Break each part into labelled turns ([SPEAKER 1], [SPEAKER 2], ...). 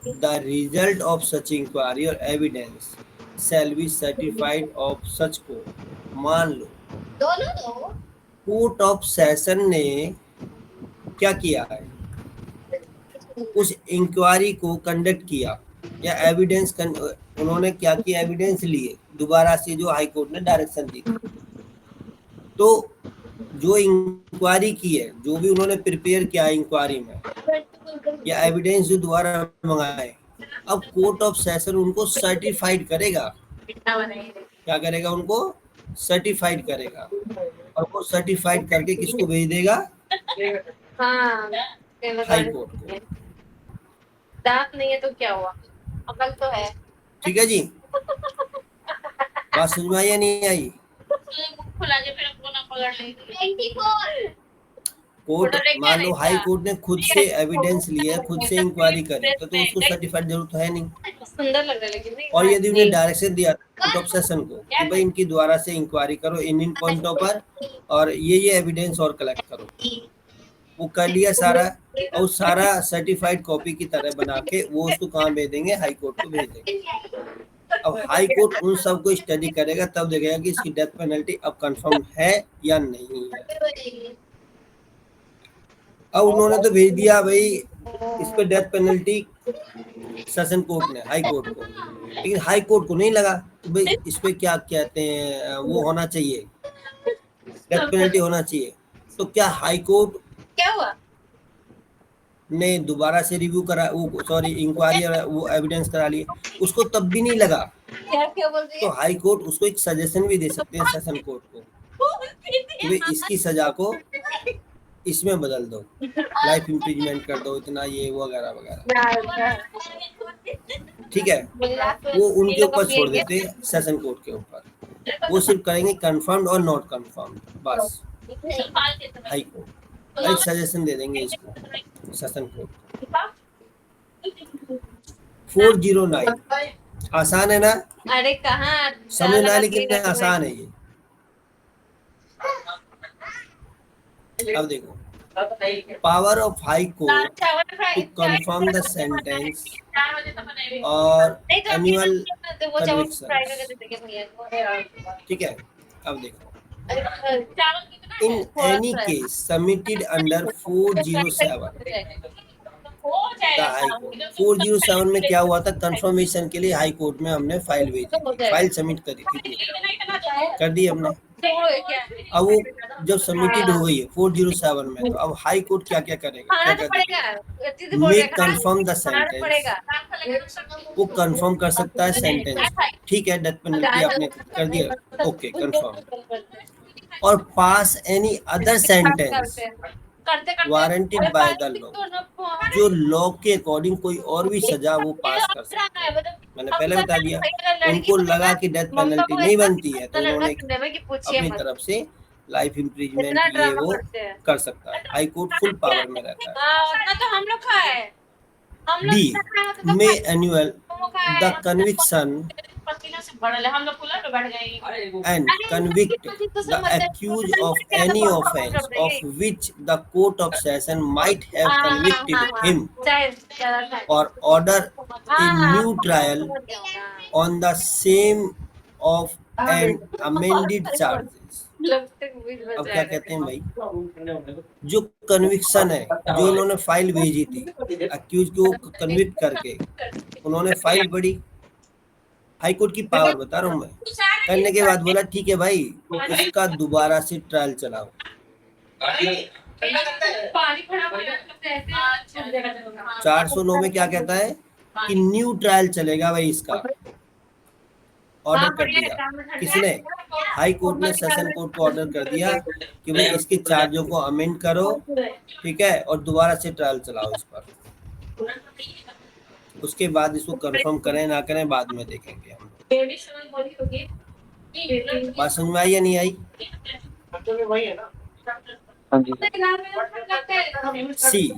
[SPEAKER 1] The result of such inquiry और evidence shall be certified of such court. मान लो court of session ने क्या किया है, उस इंक्वायरी को कंडक्ट किया या एविडेंस उन्होंने क्या किया, एविडेंस लिए दोबारा से जो हाई कोर्ट ने डायरेक्शन दी थी। तो जो इंक्वायरी की है, जो भी उन्होंने प्रिपेयर किया इंक्वायरी में या एविडेंस जो दोबारा मंगाए, अब कोर्ट ऑफ सेशन उनको सर्टिफाइड करेगा। क्या करेगा, उनको सर्टिफाइड करेगा, और वो सर्टिफाइड करके किसको भेज देगा, हाई कोर्ट को।
[SPEAKER 2] दांत नहीं है तो क्या हुआ, अकल तो है।
[SPEAKER 1] ठीक है जी, बात समझ में आई या नहीं आई?
[SPEAKER 2] खुला के फिर हमको ना पकड़ लेंगे।
[SPEAKER 1] कोर्ट, मान लो हाई कोर्ट ने खुद से एविडेंस लिया, खुद से इंक्वायरी करी, तो उसको सर्टिफाइड जरूरत है नहीं।
[SPEAKER 2] सुंदर लग रहा है लेकिन नहीं।
[SPEAKER 1] और यदि उन्हें डायरेक्शन दिया कोर्ट ऑफ सेशन को कि भाई इनकी द्वारा से इंक्वायरी करो इन पॉइंटों पर, और ये एविडेंस और कलेक्ट करो, वो कर लिया सारा, और सारा सर्टिफाइड कॉपी की तरह बना के वो उसको कहाँ भेज देंगे, हाई कोर्ट को भेज देंगे। अब हाई कोर्ट उन सबको स्टडी करेगा, तब देखेगा कि इसकी डेथ पेनल्टी अब कंफर्म है या नहीं है। अब उन्होंने तो भेज दिया भाई इस पे डेथ पेनल्टी सेशन कोर्ट ने हाई कोर्ट को, लेकिन हाई कोर्ट को नहीं लगा तो भाई इस पे क्या कहते हैं, वो होना चाहिए, डेथ पेनल्टी होना चाहिए। तो क्या हाई कोर्ट
[SPEAKER 2] क्या हुआ
[SPEAKER 1] ने दोबारा से रिव्यू करा, वो सॉरी इंक्वायरी वो एविडेंस करा लिए, उसको तब भी नहीं लगा,
[SPEAKER 2] क्या बोल रही
[SPEAKER 1] तो हाई कोर्ट उसको एक सजेशन भी दे सकते हैं सेशन कोर्ट को कि भाई इसकी सजा को इसमें बदल दो, लाइफ इम्प्रिजमेंट कर दो, इतना ये वगैरह वगैरह। ठीक है, वो उनके ऊपर छोड़ देते सेशन कोर्ट के ऊपर, वो सिर्फ करेंगे कंफर्म्ड और नॉट कंफर्म्ड, बस हाई कोर्ट एक सजेशन दे देंगे इसको सेशन कोर्ट। 409 आसान है ना?
[SPEAKER 2] अरे कहाँ
[SPEAKER 1] समझना, लेकिन आसान है ये। अब देखो, power of high court to confirm the sentence और एनुअल कन्विक्शन। ठीक है, अब देखो, in any case submitted under 407 high court. 407 में क्या हुआ था, कंफर्मेशन के लिए हाई कोर्ट में हमने फाइल भेजी थी, फाइल सबमिट करी थी, कर दी हमने। अब वो जब सबमिटेड हो गई है 407 में, तो अब हाई कोर्ट क्या क्या करेगा, क्या क्या देखेगा, मेक कंफर्म द सेंटेंस, वो कंफर्म कर सकता है सेंटेंस, ठीक है, डेथ पेनल्टी आपने कर दिया, ओके कंफर्म, और pass any other sentence warranted by the law, जो लॉ के अकॉर्डिंग कोई और भी सजा वो पास कर सकते हैं। मैंने पहले बता दिया, उनको लगा कि डेथ पेनल्टी नहीं बनती है, तो उन्होंने अपनी तरफ से लाइफ इम्प्रिजमेंट ये वो कर सकता है, हाई कोर्ट फुल पावर में रहता है। D may annual the conviction and convict the accused of any offense of which the court of session might have convicted him, or order a new trial on the same of an amended charges। अब क्या कहते हैं भाई, जो conviction है, जो उन्होंने file भेजी थी अक्यूज को कन्विक्ट करके, उन्होंने फाइल पढ़ी, हाई कोर्ट की पावर बता रहा हूँ मैं, करने के बाद बोला ठीक है भाई इसका दोबारा से ट्रायल चलाओ। 409 में क्या कहता है कि न्यू ट्रायल चलेगा भाई, इसका ऑर्डर कर दिया किसने, हाई कोर्ट ने सेशन कोर्ट को ऑर्डर कर दिया कि भाई इसके चार्जों को अमेंड करो, ठीक है, और दोबारा से ट्रायल चलाओ इस पर। उसके बाद इसको कंफर्म करें ना करें बाद में देखेंगे हम। बात समझ में आई या नहीं आई? सी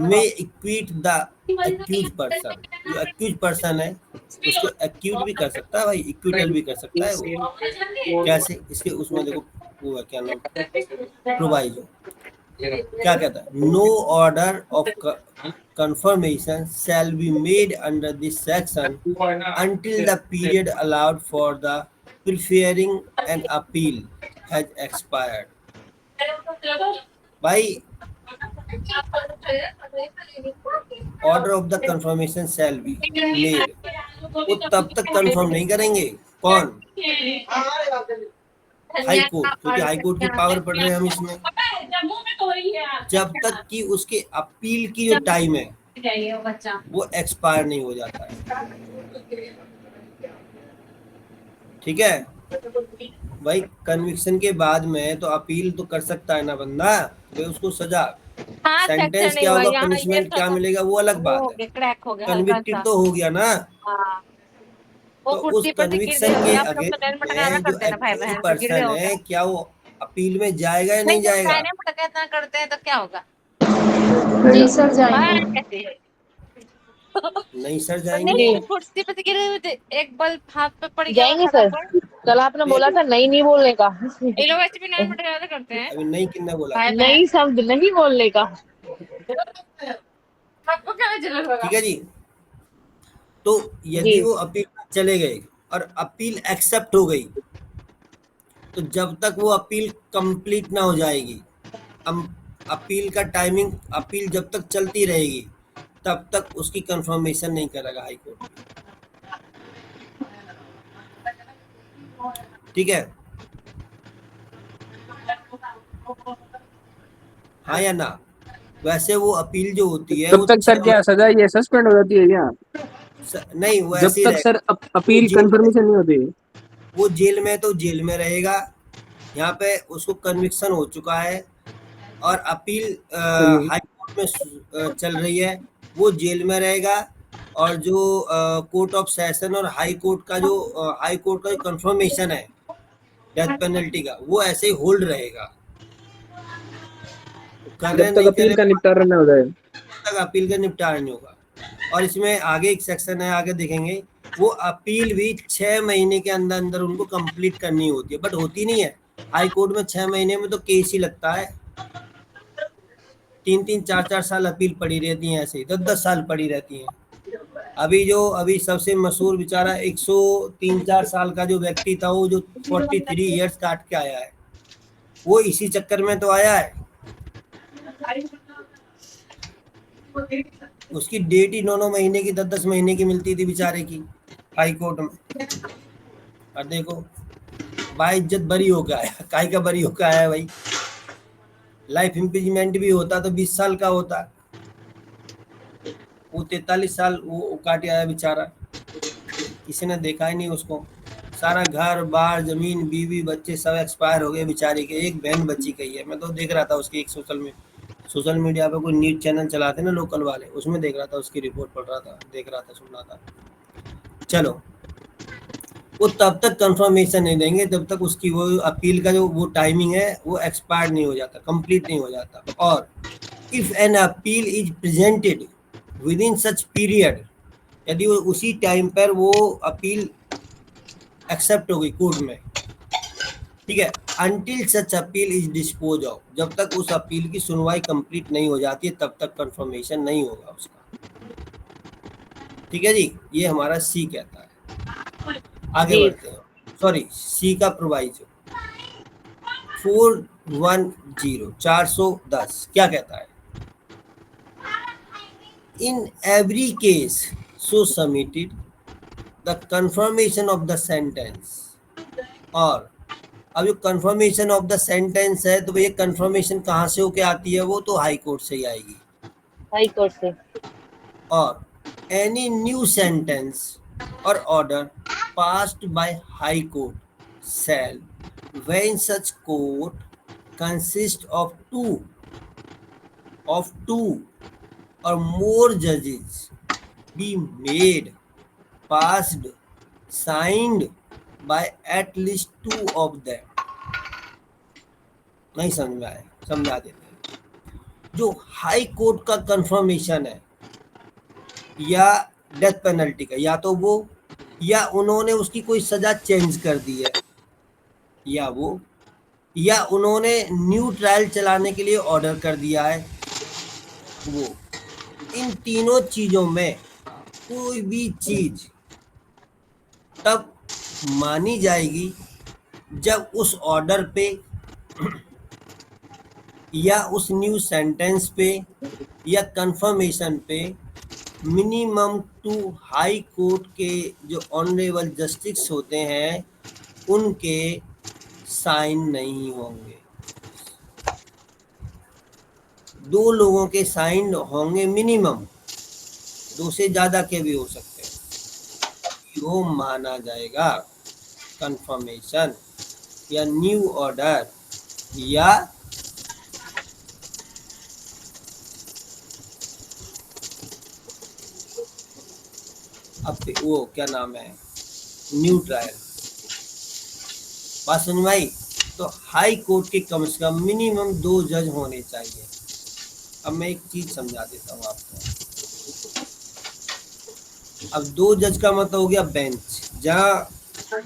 [SPEAKER 1] मे इक्विट द एक्यूज पर्सन, जो एक्यूज पर्सन है उसको एक्यूज भी कर सकता है भाई, इक्विटल भी कर सकता है वो, कैसे, इसके उसमें देखो वो क्या नाम, प्रोवाइजो, क्या कहता है? No order of confirmation shall be made under this section until the period allowed for the preferring an appeal has expired. भाई order of the confirmation shall be made, वो तब तक कंफर्म नहीं करेंगे। कौन? हाई कोर्ट, क्योंकि high court की power पढ़ रहे हैं हम इसमें। जब तक कि उसके अपील की जो टाइम है वो एक्सपायर नहीं हो जाता है। ठीक है भाई, कन्विक्शन के बाद में तो अपील तो कर सकता है ना बंदा, तो उसको सजा,
[SPEAKER 2] हाँ,
[SPEAKER 1] सेंटेंस क्या होगा, पनिशमेंट क्या मिलेगा, वो अलग बात है।
[SPEAKER 2] क्रैक हो गया हल्का
[SPEAKER 1] कन्विक्टेड
[SPEAKER 2] सा।
[SPEAKER 1] तो हो गया ना,
[SPEAKER 2] हाँ, वो
[SPEAKER 1] तो उस
[SPEAKER 2] कुर्सी पर से गिर
[SPEAKER 1] कन्विक्शन
[SPEAKER 2] गए
[SPEAKER 1] के
[SPEAKER 2] आप लोग तो
[SPEAKER 1] अगेंस्ट
[SPEAKER 2] नैन मटकाना
[SPEAKER 1] में जो
[SPEAKER 2] करते हैं ना भाई
[SPEAKER 1] एक्यूज
[SPEAKER 2] बहन, तो गिर गए
[SPEAKER 1] पर्सन
[SPEAKER 2] हो
[SPEAKER 1] है,
[SPEAKER 2] क्या?
[SPEAKER 1] क्या वो अपील में जाएगा या
[SPEAKER 2] नहीं,
[SPEAKER 1] नहीं
[SPEAKER 2] जब
[SPEAKER 1] जाएगा?
[SPEAKER 2] नैन मटका इतना करते हैं तो क्या होगा?
[SPEAKER 3] जी सर जाएंगे।
[SPEAKER 2] बाहर कैसे?
[SPEAKER 1] नहीं सर
[SPEAKER 2] और
[SPEAKER 1] जाएंगे।
[SPEAKER 2] नहीं,
[SPEAKER 3] जी
[SPEAKER 2] कुर्सी पे से गिरे हुए थे, एक बल्ब हाथ पे पड़ गया
[SPEAKER 3] जाएंगे
[SPEAKER 2] खड़ा
[SPEAKER 3] सर।
[SPEAKER 2] पर।
[SPEAKER 3] कल आपने
[SPEAKER 1] फिर
[SPEAKER 3] बोला था नहीं नहीं बोलने का।
[SPEAKER 2] ये लोग ऐसे भी नैन मटका ज्यादा करते हैं
[SPEAKER 1] अभी नहीं, किन्ने बोला?
[SPEAKER 2] भाई बहन।
[SPEAKER 3] नहीं शब्द नहीं बोलने का।
[SPEAKER 2] आपको क्या जरूरत होगा?
[SPEAKER 1] ठीक है जी। तो
[SPEAKER 3] जी
[SPEAKER 1] यदि वो अपील में चले गए और अपील एक्सेप्ट हो गई, तो जब तक वो अपील कंप्लीट ना हो जाएगी, अपील का टाइमिंग, अपील जब तक चलती रहेगी तब तक उसकी कंफर्मेशन नहीं करेगा हाई कोर्ट। ठीक है, हाँ या ना? वैसे वो अपील जो होती है
[SPEAKER 4] तब
[SPEAKER 1] वो
[SPEAKER 4] तक सर क्या सजा ये सस्पेंड हो जाती है क्या?
[SPEAKER 1] नहीं, वो
[SPEAKER 4] जब
[SPEAKER 1] ऐसे ही
[SPEAKER 4] तक
[SPEAKER 1] रहेगा।
[SPEAKER 4] सर अपील
[SPEAKER 1] जेल में,
[SPEAKER 4] कंफर्मेशन नहीं होती।
[SPEAKER 1] वो जेल में तो जेल में रहेगा, यहाँ पे उसको कन्विक्शन हो चुका है और अपील
[SPEAKER 4] चलिए
[SPEAKER 1] हाई कोर्ट में चल रही है, वो जेल में रहेगा। और जो कोर्ट ऑफ सेशन और हाई कोर्ट का जो कंफर्मेशन है डेथ पेनल्टी का, वो ऐसे ही होल्ड रहेगा, कर रहे
[SPEAKER 4] जब तक
[SPEAKER 1] नहीं कर
[SPEAKER 4] अपील
[SPEAKER 1] रहे
[SPEAKER 4] का निपटारा न हो जाए।
[SPEAKER 1] तक अपील का निपटारा नहीं होगा। और इसमें आगे एक सेक्शन है, आगे देखेंगे, वो अपील भी 6 महीने के अंदर अंदर उनको कंप्लीट करनी होती है, बट होती नहीं है। हाई कोर्ट में 6 महीने में तो केस ही लगता है, 3-3 4-4 साल अपील पड़ी रहती हैं, ऐसे ही 10-10 साल पड़ी रहती हैं। अभी सबसे मशहूर बेचारा 103-4 साल का जो व्यक्ति था, वो जो 43 ईयर्स काट के आया है, वो इसी चक्कर में तो आया है। उसकी डेट ही 9-9 महीने की, 10-10 महीने की मिलती थी बेचारे की हाई कोर्ट में। और देखो भाई, इज्जत बरी होकर आया, काहे का बरी होकर आया भाई? लाइफ इम्प्रिजमेंट भी होता तो 20 साल का होता, वो 43 साल वो काट आया बेचारा। किसी ने देखा ही नहीं उसको। सारा घर बार जमीन बीवी बच्चे सब एक्सपायर हो गए बेचारी के, एक बहन बच्ची गई है। मैं तो देख रहा था उसकी एक सोशल मीडिया पे कोई न्यूज चैनल चलाते ना लोकल वाले, उसमें देख रहा था, उसकी रिपोर्ट पढ़ रहा था, देख रहा था, सुन रहा था। चलो, वो तब तक कंफर्मेशन नहीं देंगे जब तक उसकी वो अपील का जो वो टाइमिंग है वो एक्सपायर नहीं हो जाता, कंप्लीट नहीं हो जाता। और if an appeal is presented with in such period, यदि वो उसी टाइम पर वो अपील एक्सेप्ट हो गई कोर्ट में, ठीक है, until such appeal is dispose of, जब तक उस अपील की सुनवाई कंप्लीट नहीं हो जाती है तब तक कंफर्मेशन नहीं होगा उसका। ठीक है जी, ये हमारा सी कहता है। आगे
[SPEAKER 3] जी
[SPEAKER 1] बढ़ते हैं, सॉरी, सी का प्रोवाइजो 410 410 क्या कहता है? In every case so submitted the confirmation of the sentence. और अब जो कंफर्मेशन ऑफ द सेंटेंस है, तो ये कंफर्मेशन कहाँ से होके आती है? वो तो हाई कोर्ट से ही आएगी।
[SPEAKER 3] हाई कोर्ट से।
[SPEAKER 1] और any new sentence or order passed by high court shall, when such court consists of two or more judges, be made, passed, signed by at least 2 of them। नहीं समझ में आया, समझा देते हैं। जो हाई कोर्ट का कंफर्मेशन है या डेथ पेनल्टी का, या तो वो, या उन्होंने उसकी कोई सजा चेंज कर दी है, या वो या उन्होंने न्यू ट्रायल चलाने के लिए ऑर्डर कर दिया है, वो इन तीनों चीजों में कोई भी चीज तब मानी जाएगी जब उस ऑर्डर पे या उस न्यू सेंटेंस पे या कंफर्मेशन पे मिनिमम टू हाई कोर्ट के जो ऑनरेबल जस्टिस होते हैं उनके साइन नहीं होंगे। 2 लोगों के साइन होंगे मिनिमम, 2 से ज़्यादा के भी हो सकते हैं, वो माना जाएगा कंफर्मेशन या न्यू ऑर्डर या अब वो क्या नाम है, न्यू ट्रायल। बात समझ में आई? तो हाई कोर्ट के कम से कम मिनिमम 2 जज होने चाहिए। अब मैं एक चीज समझा देता हूँ आपको। अब 2 जज का मतलब हो गया बेंच, जहाँ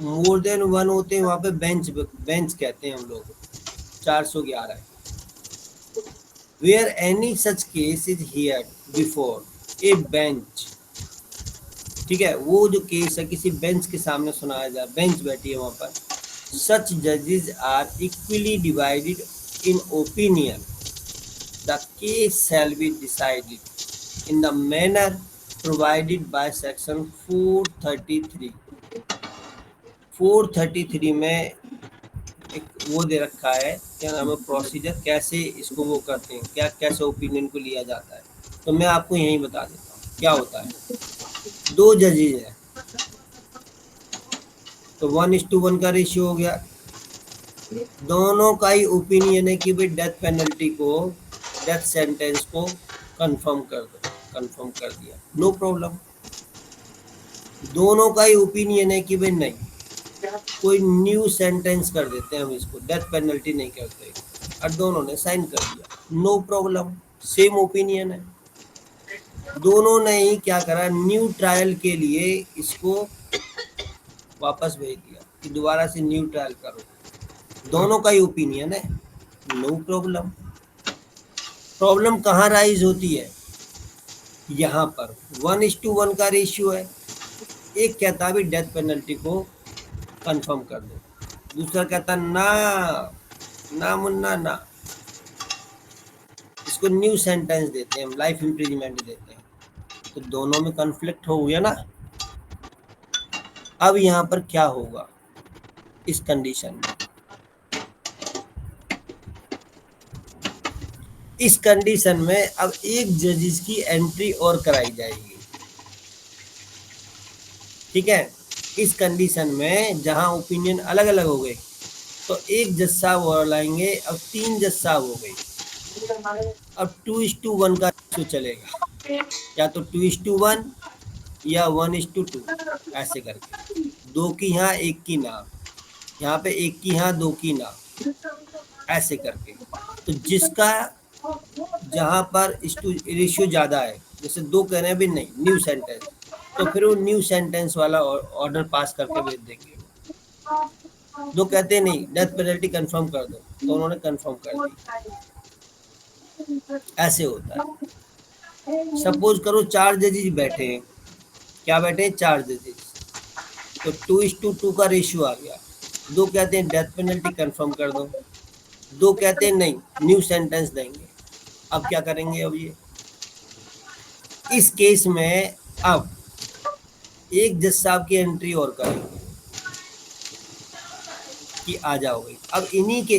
[SPEAKER 1] मोर देन 1 होते हैं वहां पे बेंच कहते हैं हम लोग। 411 where any such case is heard before a bench. ठीक है, वो जो केस है किसी बेंच के सामने सुनाया जाए, बेंच बैठी है वहां पर। सच जजेस are equally divided in opinion, the case shall be decided in the manner provided by section 433। 433 में एक वो दे रखा है, क्या नाम है, प्रोसीजर, कैसे इसको वो करते हैं, क्या कैसे ओपिनियन को लिया जाता है। तो मैं आपको यही बता देता हूँ क्या होता है। 2 जजेज है तो 1:1 का रेशियो हो गया। दोनों का ही ओपिनियन है कि भाई डेथ पेनल्टी को, डेथ सेंटेंस को कंफर्म कर दो, कंफर्म कर दिया, नो प्रॉब्लम। दोनों का ही ओपिनियन है कि भाई नहीं, कोई न्यू सेंटेंस कर देते हैं हम इसको, डेथ पेनल्टी नहीं करते, और दोनों ने साइन कर दिया, नो प्रॉब्लम, सेम ओपिनियन है। दोनों ने ही क्या करा, न्यू ट्रायल के लिए इसको वापस भेज दिया कि दोबारा से न्यू ट्रायल करो। दोनों का ही ओपिनियन है, नो प्रॉब्लम। प्रॉब्लम कहाँ राइज होती है, यहाँ पर 1:1 का रेशियो है। एक कहता भी डेथ पेनल्टी को कंफर्म कर दो, दूसरा कहता ना ना मुन्ना ना, इसको न्यू सेंटेंस देते हैं हम, लाइफ इम्प्रिजमेंट देते हैं। तो दोनों में कॉन्फ्लिक्ट हो गया ना। अब यहाँ पर क्या होगा इस कंडीशन में, इस कंडीशन में अब एक जजिस की एंट्री और कराई जाएगी। ठीक है, इस कंडीशन में जहां ओपिनियन अलग अलग हो गए तो एक जज साहब और लाएंगे, अब 3 जज साहब हो गए। अब 2:1 का रेशियो चलेगा, या तो 2:1 या 1:2, ऐसे करके। 2 की यहाँ 1 की ना, यहाँ पे 1 की यहाँ 2 की ना, ऐसे करके। तो जिसका जहाँ पर रेशियो ज़्यादा है, जैसे 2 कह रहे हैं भी नहीं न्यू सेंटेंस, तो फिर वो न्यू सेंटेंस वाला ऑर्डर पास करके भेज देंगे। 2 कहते नहीं डेथ पेनल्टी कंफर्म कर दो, तो उन्होंने कंफर्म कर दी, ऐसे होता है। सपोज करो 4 जजेस बैठे हैं, क्या बैठे हैं, 4 जजेस, तो 2:2 का रेशियो आ गया। 2 कहते हैं डेथ पेनल्टी कंफर्म कर दो, 2 कहते हैं नहीं न्यू सेंटेंस देंगे। अब क्या करेंगे, अब ये इस केस में अब एक जज साहब की एंट्री और करेंगे कि आ जाओगे। अब इन्हीं के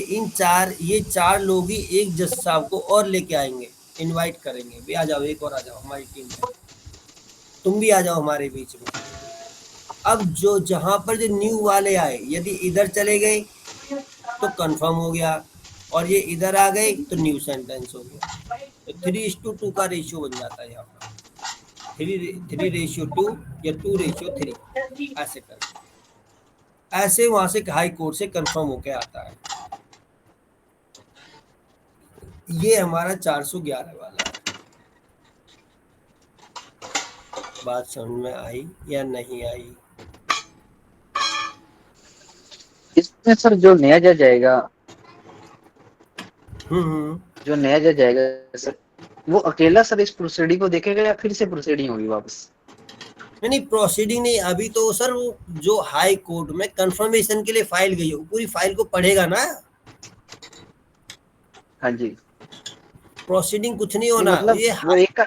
[SPEAKER 1] ये 4 लोग ही एक जज साहब को और लेके आएंगे, इनवाइट करेंगे, भी आ जाओ, एक और आ जाओ हमारी टीम में, तुम भी आ जाओ हमारे बीच में। अब जो जहां पर जो न्यू वाले आए, यदि इधर चले गए तो कंफर्म हो गया, और ये इधर आ गए तो न्यू सेंटेंस हो गया। तो 3:2 का रेशियो बन जाता है यहाँ पर, 3:2 या 2:3, ऐसे करके, ऐसे वहां से हाई कोर्ट से कंफर्म होके आता है। ये हमारा 411 वाला है। बात समझ में आई या नहीं आई?
[SPEAKER 4] इसमें सर जो नया जज आएगा
[SPEAKER 1] हम्म।
[SPEAKER 5] जो नया जज आएगा सर, वो अकेला सर इस प्रोसीडिंग को देखेगा या फिर से प्रोसीडिंग होगी वापस?
[SPEAKER 1] नहीं प्रोसीडिंग नहीं, अभी तो सर वो जो हाई कोर्ट में कंफर्मेशन के लिए फाइल गई है वो पूरी फाइल को पढ़ेगा ना।
[SPEAKER 5] हाँ जी।
[SPEAKER 1] प्रोसीडिंग कुछ नहीं
[SPEAKER 5] नहीं
[SPEAKER 1] होना
[SPEAKER 5] मतलब
[SPEAKER 1] ये
[SPEAKER 5] वो एक का,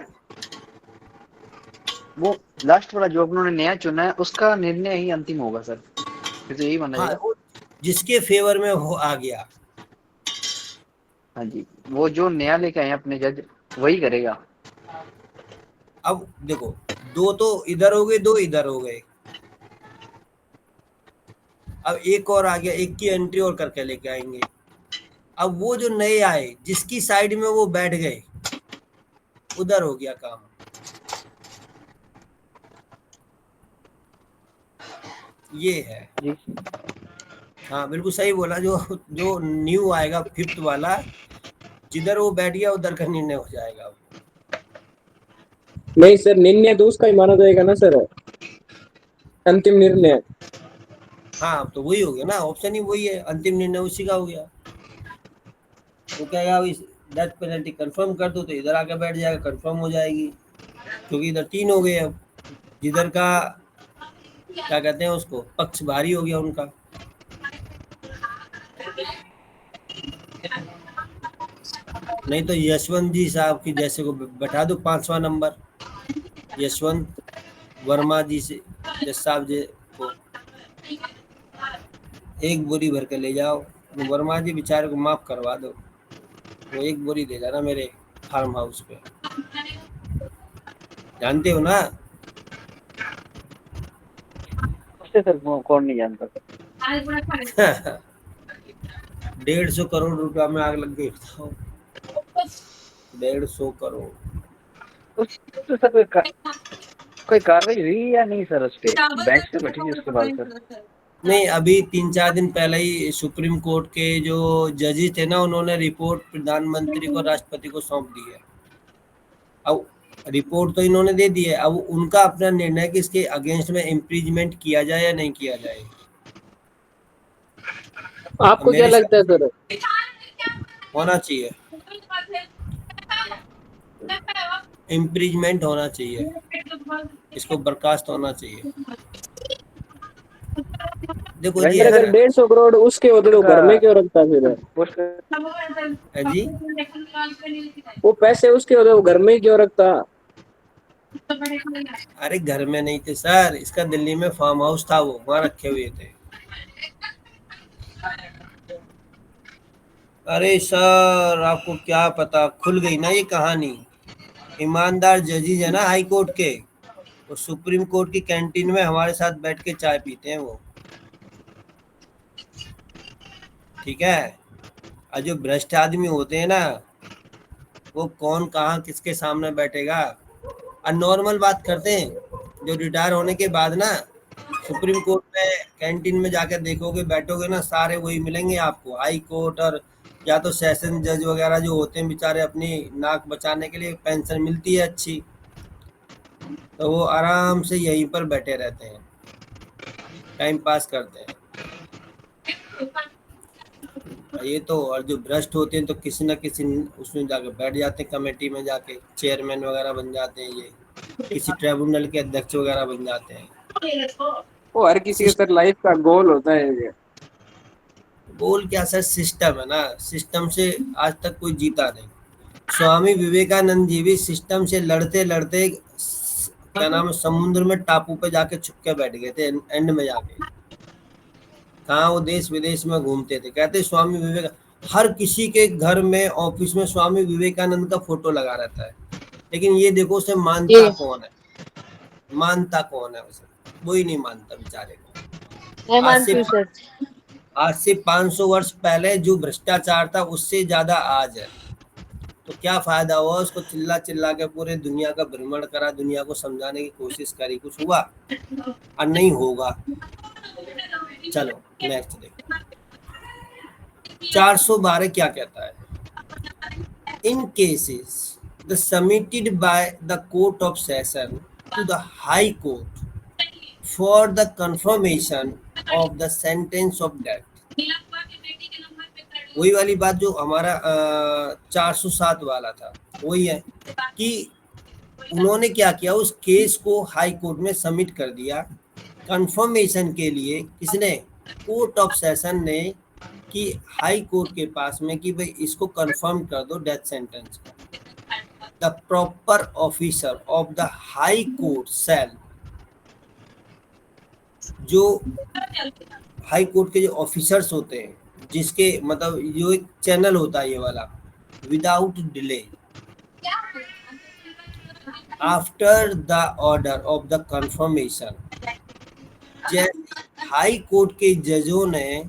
[SPEAKER 5] वो लास्ट वाला जो उन्होंने नया चुना है उसका निर्णय ही अंतिम होगा सर, फिर तो यही माना
[SPEAKER 1] हाँ
[SPEAKER 5] जाएगा।
[SPEAKER 1] वो जिसके फेवर में वो आ गया।
[SPEAKER 5] हाँ जी, वो जो नया लेके आए हैं अपने जज वही करेगा।
[SPEAKER 1] अब देखो दो तो इधर हो गए, दो इधर हो गए, अब एक और आ गया, एक की एंट्री और करके लेके आएंगे। अब वो जो नए आए जिसकी साइड में वो बैठ गए उधर हो गया काम। ये है।
[SPEAKER 5] जी
[SPEAKER 1] हाँ बिल्कुल सही बोला, जो जो न्यू आएगा फिफ्थ वाला जिधर वो बैठ गया उधर का निर्णय हो जाएगा।
[SPEAKER 4] नहीं सर, निर्णय तो उसका ही माना जाएगा ना सर, अंतिम निर्णय।
[SPEAKER 1] हाँ तो वही हो गया ना, ऑप्शन ही वही है, अंतिम निर्णय उसी का हो गया। वो कहेगा इस डेथ पेनल्टी कंफर्म कर दो तो इधर आके बैठ जाएगा, कंफर्म हो जाएगी, क्योंकि इधर तीन हो गए अब, जिधर का क्या कहते हैं उसको पक्ष भारी हो गया उनका। नहीं तो यशवंत जी साहब की जैसे को बैठा दो 5वां नंबर, यशवंत वर्मा जी से जज साहब जी को एक बोरी भर के ले जाओ, वर्मा जी बेचारे को माफ करवा दो, वो एक बोरी दे जाना मेरे फार्म हाउस पे, जानते हो ना।
[SPEAKER 5] उससे सर कौन नहीं जानता।
[SPEAKER 1] 150 करोड़ रुपया में आग लग गई, बताओ 150 करोड़।
[SPEAKER 5] उस तो सर कोई कार्रवाई हुई या नहीं सर उस पे? बेंच पे बैठी थी उसके बाद सर?
[SPEAKER 1] नहीं अभी 3-4 दिन पहले ही सुप्रीम कोर्ट के जो जजेस थे ना उन्होंने रिपोर्ट प्रधानमंत्री को राष्ट्रपति को सौंप दी है। अब रिपोर्ट तो इन्होंने दे दी है, अब उनका अपना निर्णय कि इसके अगेंस्ट में इम्पीचमेंट किया जाए या नहीं किया जाए।
[SPEAKER 4] आपको क्या
[SPEAKER 1] मेरे
[SPEAKER 4] लगता है सर?
[SPEAKER 1] होना चाहिए, इम्पीचमेंट होना चाहिए, इसको बर्खास्त होना चाहिए। देखो जी
[SPEAKER 4] अगर 150 करोड़ उसके होते तो घर में क्यों रखता फिर?
[SPEAKER 1] है जी,
[SPEAKER 4] वो पैसे उसके होते तो घर में ही क्यों रखता?
[SPEAKER 1] अरे घर में नहीं थे सर, इसका दिल्ली में फार्म हाउस था, वो वहाँ रखे हुए थे। अरे सर आपको क्या पता, खुल गई ना ये कहानी। ईमानदार जजेज है ना हाई कोर्ट के, वो सुप्रीम कोर्ट की कैंटीन में हमारे साथ बैठ के चाय पीते हैं वो, ठीक है। और जो भ्रष्ट आदमी होते हैं ना वो कौन कहाँ किसके सामने बैठेगा। और नॉर्मल बात करते हैं, जो रिटायर होने के बाद ना सुप्रीम कोर्ट में कैंटीन में जाकर देखोगे बैठोगे ना, सारे वही मिलेंगे आपको, हाई कोर्ट और या तो सेशन जज वगैरह जो होते हैं बेचारे अपनी नाक बचाने के लिए पेंशन मिलती है अच्छी, तो वो आराम से यहीं पर बैठे रहते हैं, टाइम पास करते हैं। ये तो और जो भ्रष्ट होते हैं तो किसी न किसी उसमें जाके बैठ जाते हैं, कमेटी में जाके चेयरमैन वगैरह बन जाते हैं, ये किसी ट्रिब्यूनल के अध्यक्ष वगैरह बन जाते हैं।
[SPEAKER 4] वो हर किसी के सर लाइफ का गोल होता है ये।
[SPEAKER 1] गोल क्या सर, सिस्टम है ना, सिस्टम से आज तक कोई जीता नहीं। स्वामी विवेकानंद जी भी सिस्टम से लड़ते लड़ते क्या नाम है समुद्र में टापू पे जाके छुप के बैठ गए थे, एंड में जाके कहाँ वो देश विदेश में घूमते थे। कहते स्वामी विवेक, हर किसी के घर में ऑफिस में स्वामी विवेकानंद का फोटो लगा रहता है, लेकिन ये देखो उसे मानता कौन है, मानता कौन है उसे, वो ही नहीं मानता बेचारे को।
[SPEAKER 3] मैं मानती हूँ सर।
[SPEAKER 1] आज से 500 वर्ष पहले जो भ्रष्टाचार था उससे ज्यादा आज है, तो क्या फायदा हुआ उसको चिल्ला चिल्ला के पूरे दुनिया का भ्रमण करा, दुनिया को समझाने की कोशिश करी, कुछ हुआ और नहीं होगा। चलो नेक्स्ट देखो 412 क्या कहता है, in cases the submitted by the court of session to the high court for the confirmation of the sentence of death. वही वाली बात जो हमारा 407 वाला था, वही है कि उन्होंने क्या किया, उस केस को हाई कोर्ट में सबमिट कर दिया कंफर्मेशन के लिए। किसने? कोर्ट ऑफ सेशन ने, कि हाई कोर्ट के पास में कि भाई इसको कंफर्म कर दो डेथ सेंटेंस का। The proper officer of the high court shall, जो हाई कोर्ट के जो ऑफिसर्स होते हैं, जिसके मतलब जो एक चैनल होता है ये वाला, without delay after the order of the confirmation, high court के जजों ने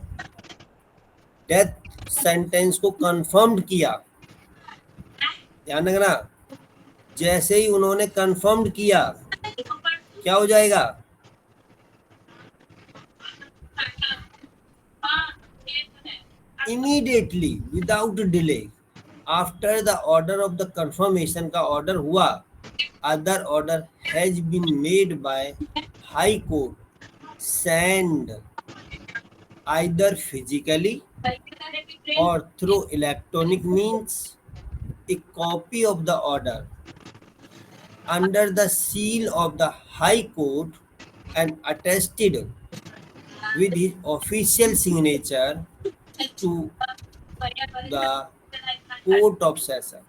[SPEAKER 1] डेथ सेंटेंस को कंफर्म किया, ध्यान रखना, जैसे ही उन्होंने कंफर्म किया क्या हो जाएगा? Immediately without delay after the order of the confirmation का ऑर्डर हुआ, other order has been made by high court send either physically or through electronic means a copy of the order under the seal of the High Court and attested with his official signature to the Court of Session।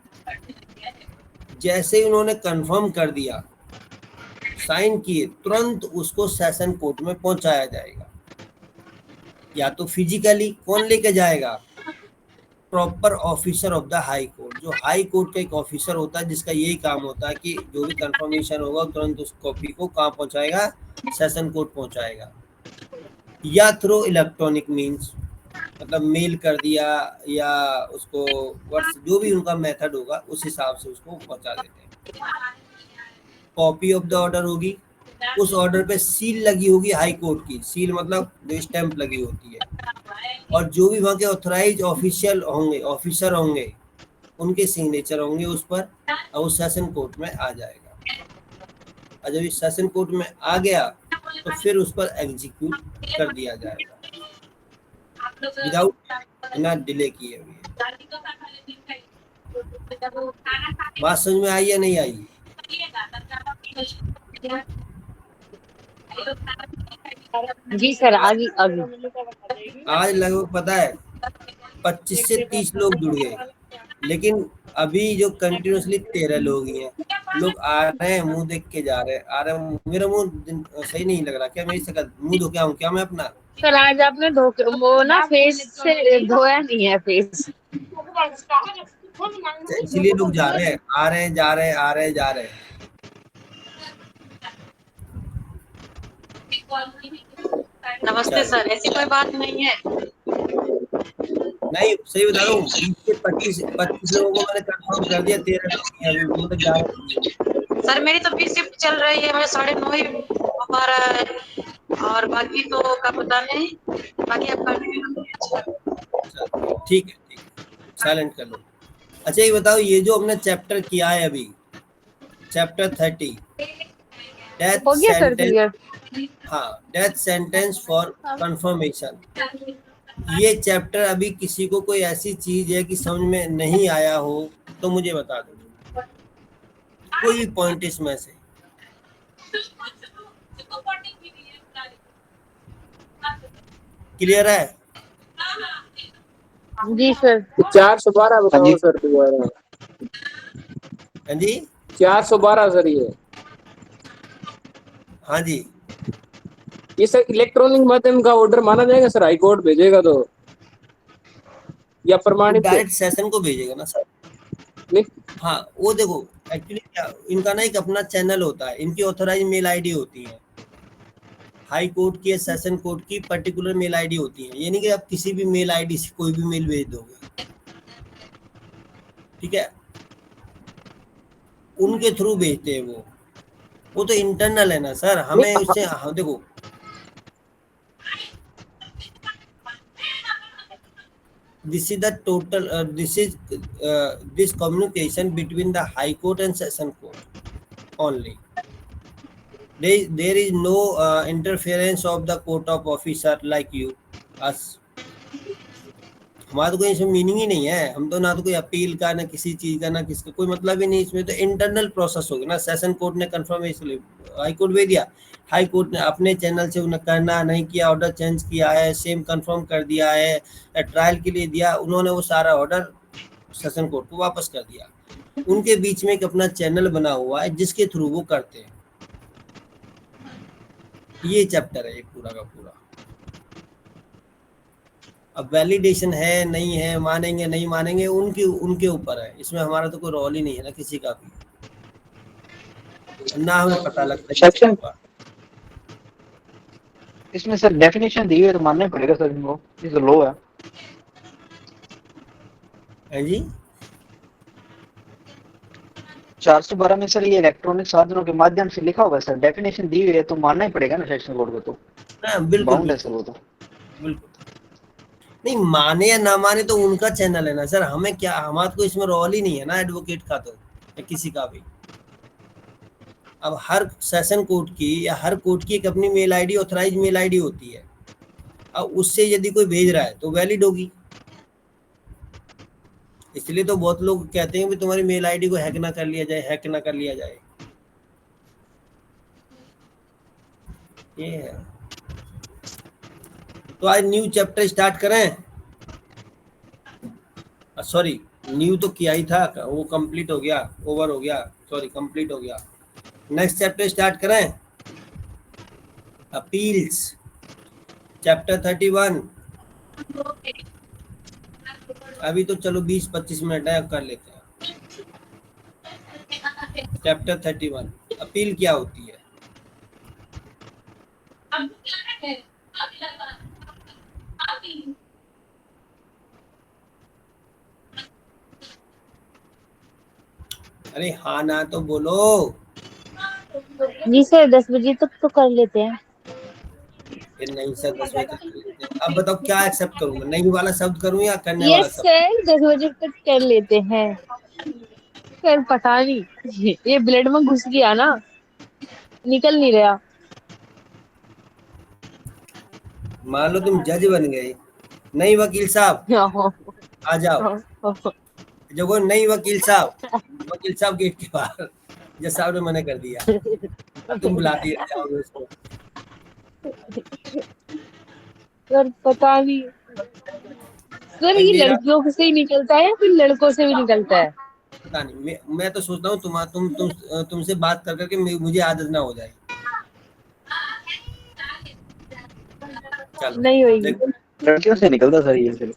[SPEAKER 1] जैसे ही उन्होंने confirm कर दिया, sign किए, तुरंत उसको session court में पहुंचाया जाएगा, या तो फिजिकली, कौन लेके जाएगा? Proper officer of the high court, जो हाई कोर्ट का एक ऑफिसर होता है जिसका यही काम होता है कि जो भी कंफर्मेशन होगा तुरंत उस कॉपी को कहाँ पहुंचाएगा? सेशन कोर्ट पहुंचाएगा, या थ्रू इलेक्ट्रॉनिक मींस, मतलब मेल कर दिया या उसको जो भी उनका मेथड होगा उस हिसाब से उसको पहुंचा देते हैं। कॉपी ऑफ द ऑर्डर होगी, उस ऑर्डर पे सील लगी होगी हाई कोर्ट की, सील मतलब जो स्टैंप लगी होती है, और जो भी वहाँ के ऑथराइज ऑफिशियल होंगे, ऑफिसर होंगे, उनके सिग्नेचर होंगे उस पर, और उस सेशन कोर्ट में आ जाएगा। और जब इस सेशन कोर्ट में आ गया तो फिर उस पर एग्जीक्यूट कर दिया जाएगा विदाउट बिना डिले किए हुए। बात समझ में आई या नहीं आई?
[SPEAKER 3] जी सर, आगे आगे।
[SPEAKER 1] आज लगभग पता है 25 से 30 लोग जुड़ गए, लेकिन अभी जो कंटिन्यूसली 13 लोग ही हैं। लोग आ रहे हैं, मुंह देख के जा रहे हैं, आ रहे हैं। मेरा मुंह सही नहीं लग रहा क्या? मेरी शक्ल, मुंह धो के आऊं क्या मैं अपना?
[SPEAKER 3] सर आज आपने वो ना फेस से धोया नहीं है फेस।
[SPEAKER 1] इसलिए लोग जा रहे हैं, आ रहे हैं, जा रहे हैं, आ रहे हैं, जा रहे हैं।
[SPEAKER 6] नमस्ते सर, ऐसी कोई बात नहीं है।
[SPEAKER 1] नहीं, सही बता रहा हूँ, 25 लोगों को मैंने कंफर्म कर दिया, 13 लोग अभी जा रहे हैं।
[SPEAKER 6] सर मेरी तो 20 शिफ्ट चल रही है, मैं 9:30 ही हो पा रहा है, और बाकी तो का पता नहीं। बाकी आप
[SPEAKER 1] ठीक है, साइलेंट कर लो। अच्छा ये बताओ, ये जो हमने चैप्टर किया है अभी, चैप्टर 30 डेथ
[SPEAKER 3] हो गया सर
[SPEAKER 1] सेंटेंस,
[SPEAKER 3] क्लियर?
[SPEAKER 1] हाँ, डेथ सेंटेंस फॉर कंफर्मेशन। ये चैप्टर अभी किसी को कोई ऐसी चीज है कि समझ में नहीं आया हो तो मुझे बता दो, कोई भी पॉइंट इसमें से। क्लियर है?
[SPEAKER 3] जी सर।
[SPEAKER 4] 412 बताओ सर दोबारा।
[SPEAKER 1] हाँ जी,
[SPEAKER 4] 412 सर ये।
[SPEAKER 1] हाँ जी।
[SPEAKER 4] ये सर इलेक्ट्रॉनिक माध्यम का ऑर्डर माना जाएगा सर? हाई कोर्ट भेजेगा तो, या प्रमाणित
[SPEAKER 1] डायरेक्ट सेशन को भेजेगा ना सर?
[SPEAKER 4] नहीं,
[SPEAKER 1] हाँ, वो देखो एक्चुअली क्या, इनका ना एक अपना चैनल होता है, इनकी ऑथराइज मेल आईडी होती है, हाई कोर्ट की, सेशन कोर्ट की पर्टिकुलर मेल आईडी होती है। ये नहीं कि आप किसी भी मेल आईडी से कोई भी मेल भेज दोगे, ठीक है? उनके थ्रू भेजते हैं वो तो इंटरनल है ना सर, हमें उससे, हाँ देखो this is the total this communication between the high court and session court only. There is no interference of the court of officer like you, us. हमारा तो कोई इसमें मीनिंग ही नहीं है, हम तो ना तो कोई अपील का ना किसी चीज का ना किसका कोई मतलब ही नहीं, इसमें तो इंटरनल प्रोसेस हो गया ना। सेशन कोर्ट ने कंफर्मेशन हाई कोर्ट भेज दिया, हाई कोर्ट ने अपने चैनल से उन्हें करना नहीं किया, ऑर्डर चेंज किया है, सेम कंफर्म कर दिया है, ट्रायल के लिए दिया उन्होंने, वो सारा ऑर्डर सेशन कोर्ट को वापस कर दिया। उनके बीच में एक अपना चैनल बना हुआ है जिसके थ्रू वो करते हैं। ये चैप्टर है एक पूरा का पूरा। अब वैलिडेशन है नहीं है, मानेंगे नहीं मानेंगे उनके उनके ऊपर है, इसमें हमारा तो कोई रोल ही नहीं है ना किसी का भी, ना हमें पता लगता है
[SPEAKER 5] सेक्शन इसमें सर डेफिनेशन दी हुई है तो मानना ही पड़ेगा सर इनको, ये तो लो है।
[SPEAKER 1] है जी।
[SPEAKER 5] 412 में सर ये इलेक्ट्रॉनिक साधनों के माध्यम से लिखा होगा सर, डेफिनेशन दी हुई है तो मानना ही पड़ेगा ना सेक्शन कोड को, तो
[SPEAKER 1] हाँ बिल्कुल
[SPEAKER 5] बाउंड है सर वो तो।
[SPEAKER 1] बिल्कुल नहीं, माने या ना माने तो उनका चैनल है ना सर, हमें क्या, हमारा तो इसमें रोल ही नहीं है ना एडवोकेट का तो, या किसी का भी। अब हर सेशन कोर्ट की या हर कोर्ट की एक अपनी mail ID, authorise mail ID होती है। अब उससे यदि कोई भेज रहा है तो वैलिड होगी। इसलिए तो बहुत लोग कहते हैं कि तुम्हारी मेल आईडी को हैक ना कर लिया जाए, हैक ना कर लिया जाए। ये है। तो आज न्यू चैप्टर स्टार्ट करें। सॉरी, न्यू तो किया ही था, वो कंप्लीट हो गया, ओवर हो गया, सॉरी कंप्लीट हो गया। नेक्स्ट चैप्टर स्टार्ट करें, अपील्स, चैप्टर 31। अभी तो चलो 20-25 मिनट है, कर लेते हैं। चैप्टर 31 अपील क्या होती है। अरे हाँ ना तो बोलो।
[SPEAKER 3] जी सर 10 बजे तक तो कर लेते हैं।
[SPEAKER 1] फिर नहीं सर 10 बजे तक कर लेते हैं। अब बताओ क्या एक्सेप्ट करूँ मैं, नहीं वाला शब्द करूँ या करने वाला
[SPEAKER 3] यस
[SPEAKER 1] शब्द।
[SPEAKER 3] सर 10 बजे तक कर लेते हैं। सर पता नहीं ये ब्लड में घुस गया ना, निकल नहीं रहा।
[SPEAKER 1] मान लो तुम जज बन गए, नहीं वकील साहब आ जाओ। जो वो नहीं वकील साहब गेट के बाहर, जज साहब ने मना कर दिया, अब तुम बुलाती जाओगे उसको।
[SPEAKER 3] सर पता नहीं सर, ये
[SPEAKER 1] मेरा
[SPEAKER 3] लड़कियों से ही निकलता है या फिर लड़कों से भी निकलता है?
[SPEAKER 1] पता नहीं, मैं तो सोचता हूँ तुमसे बात कर करके मुझे आदत ना हो जाए। चलो
[SPEAKER 3] नहीं होगी।
[SPEAKER 5] लड़कियों से निकलता सर ये फिर।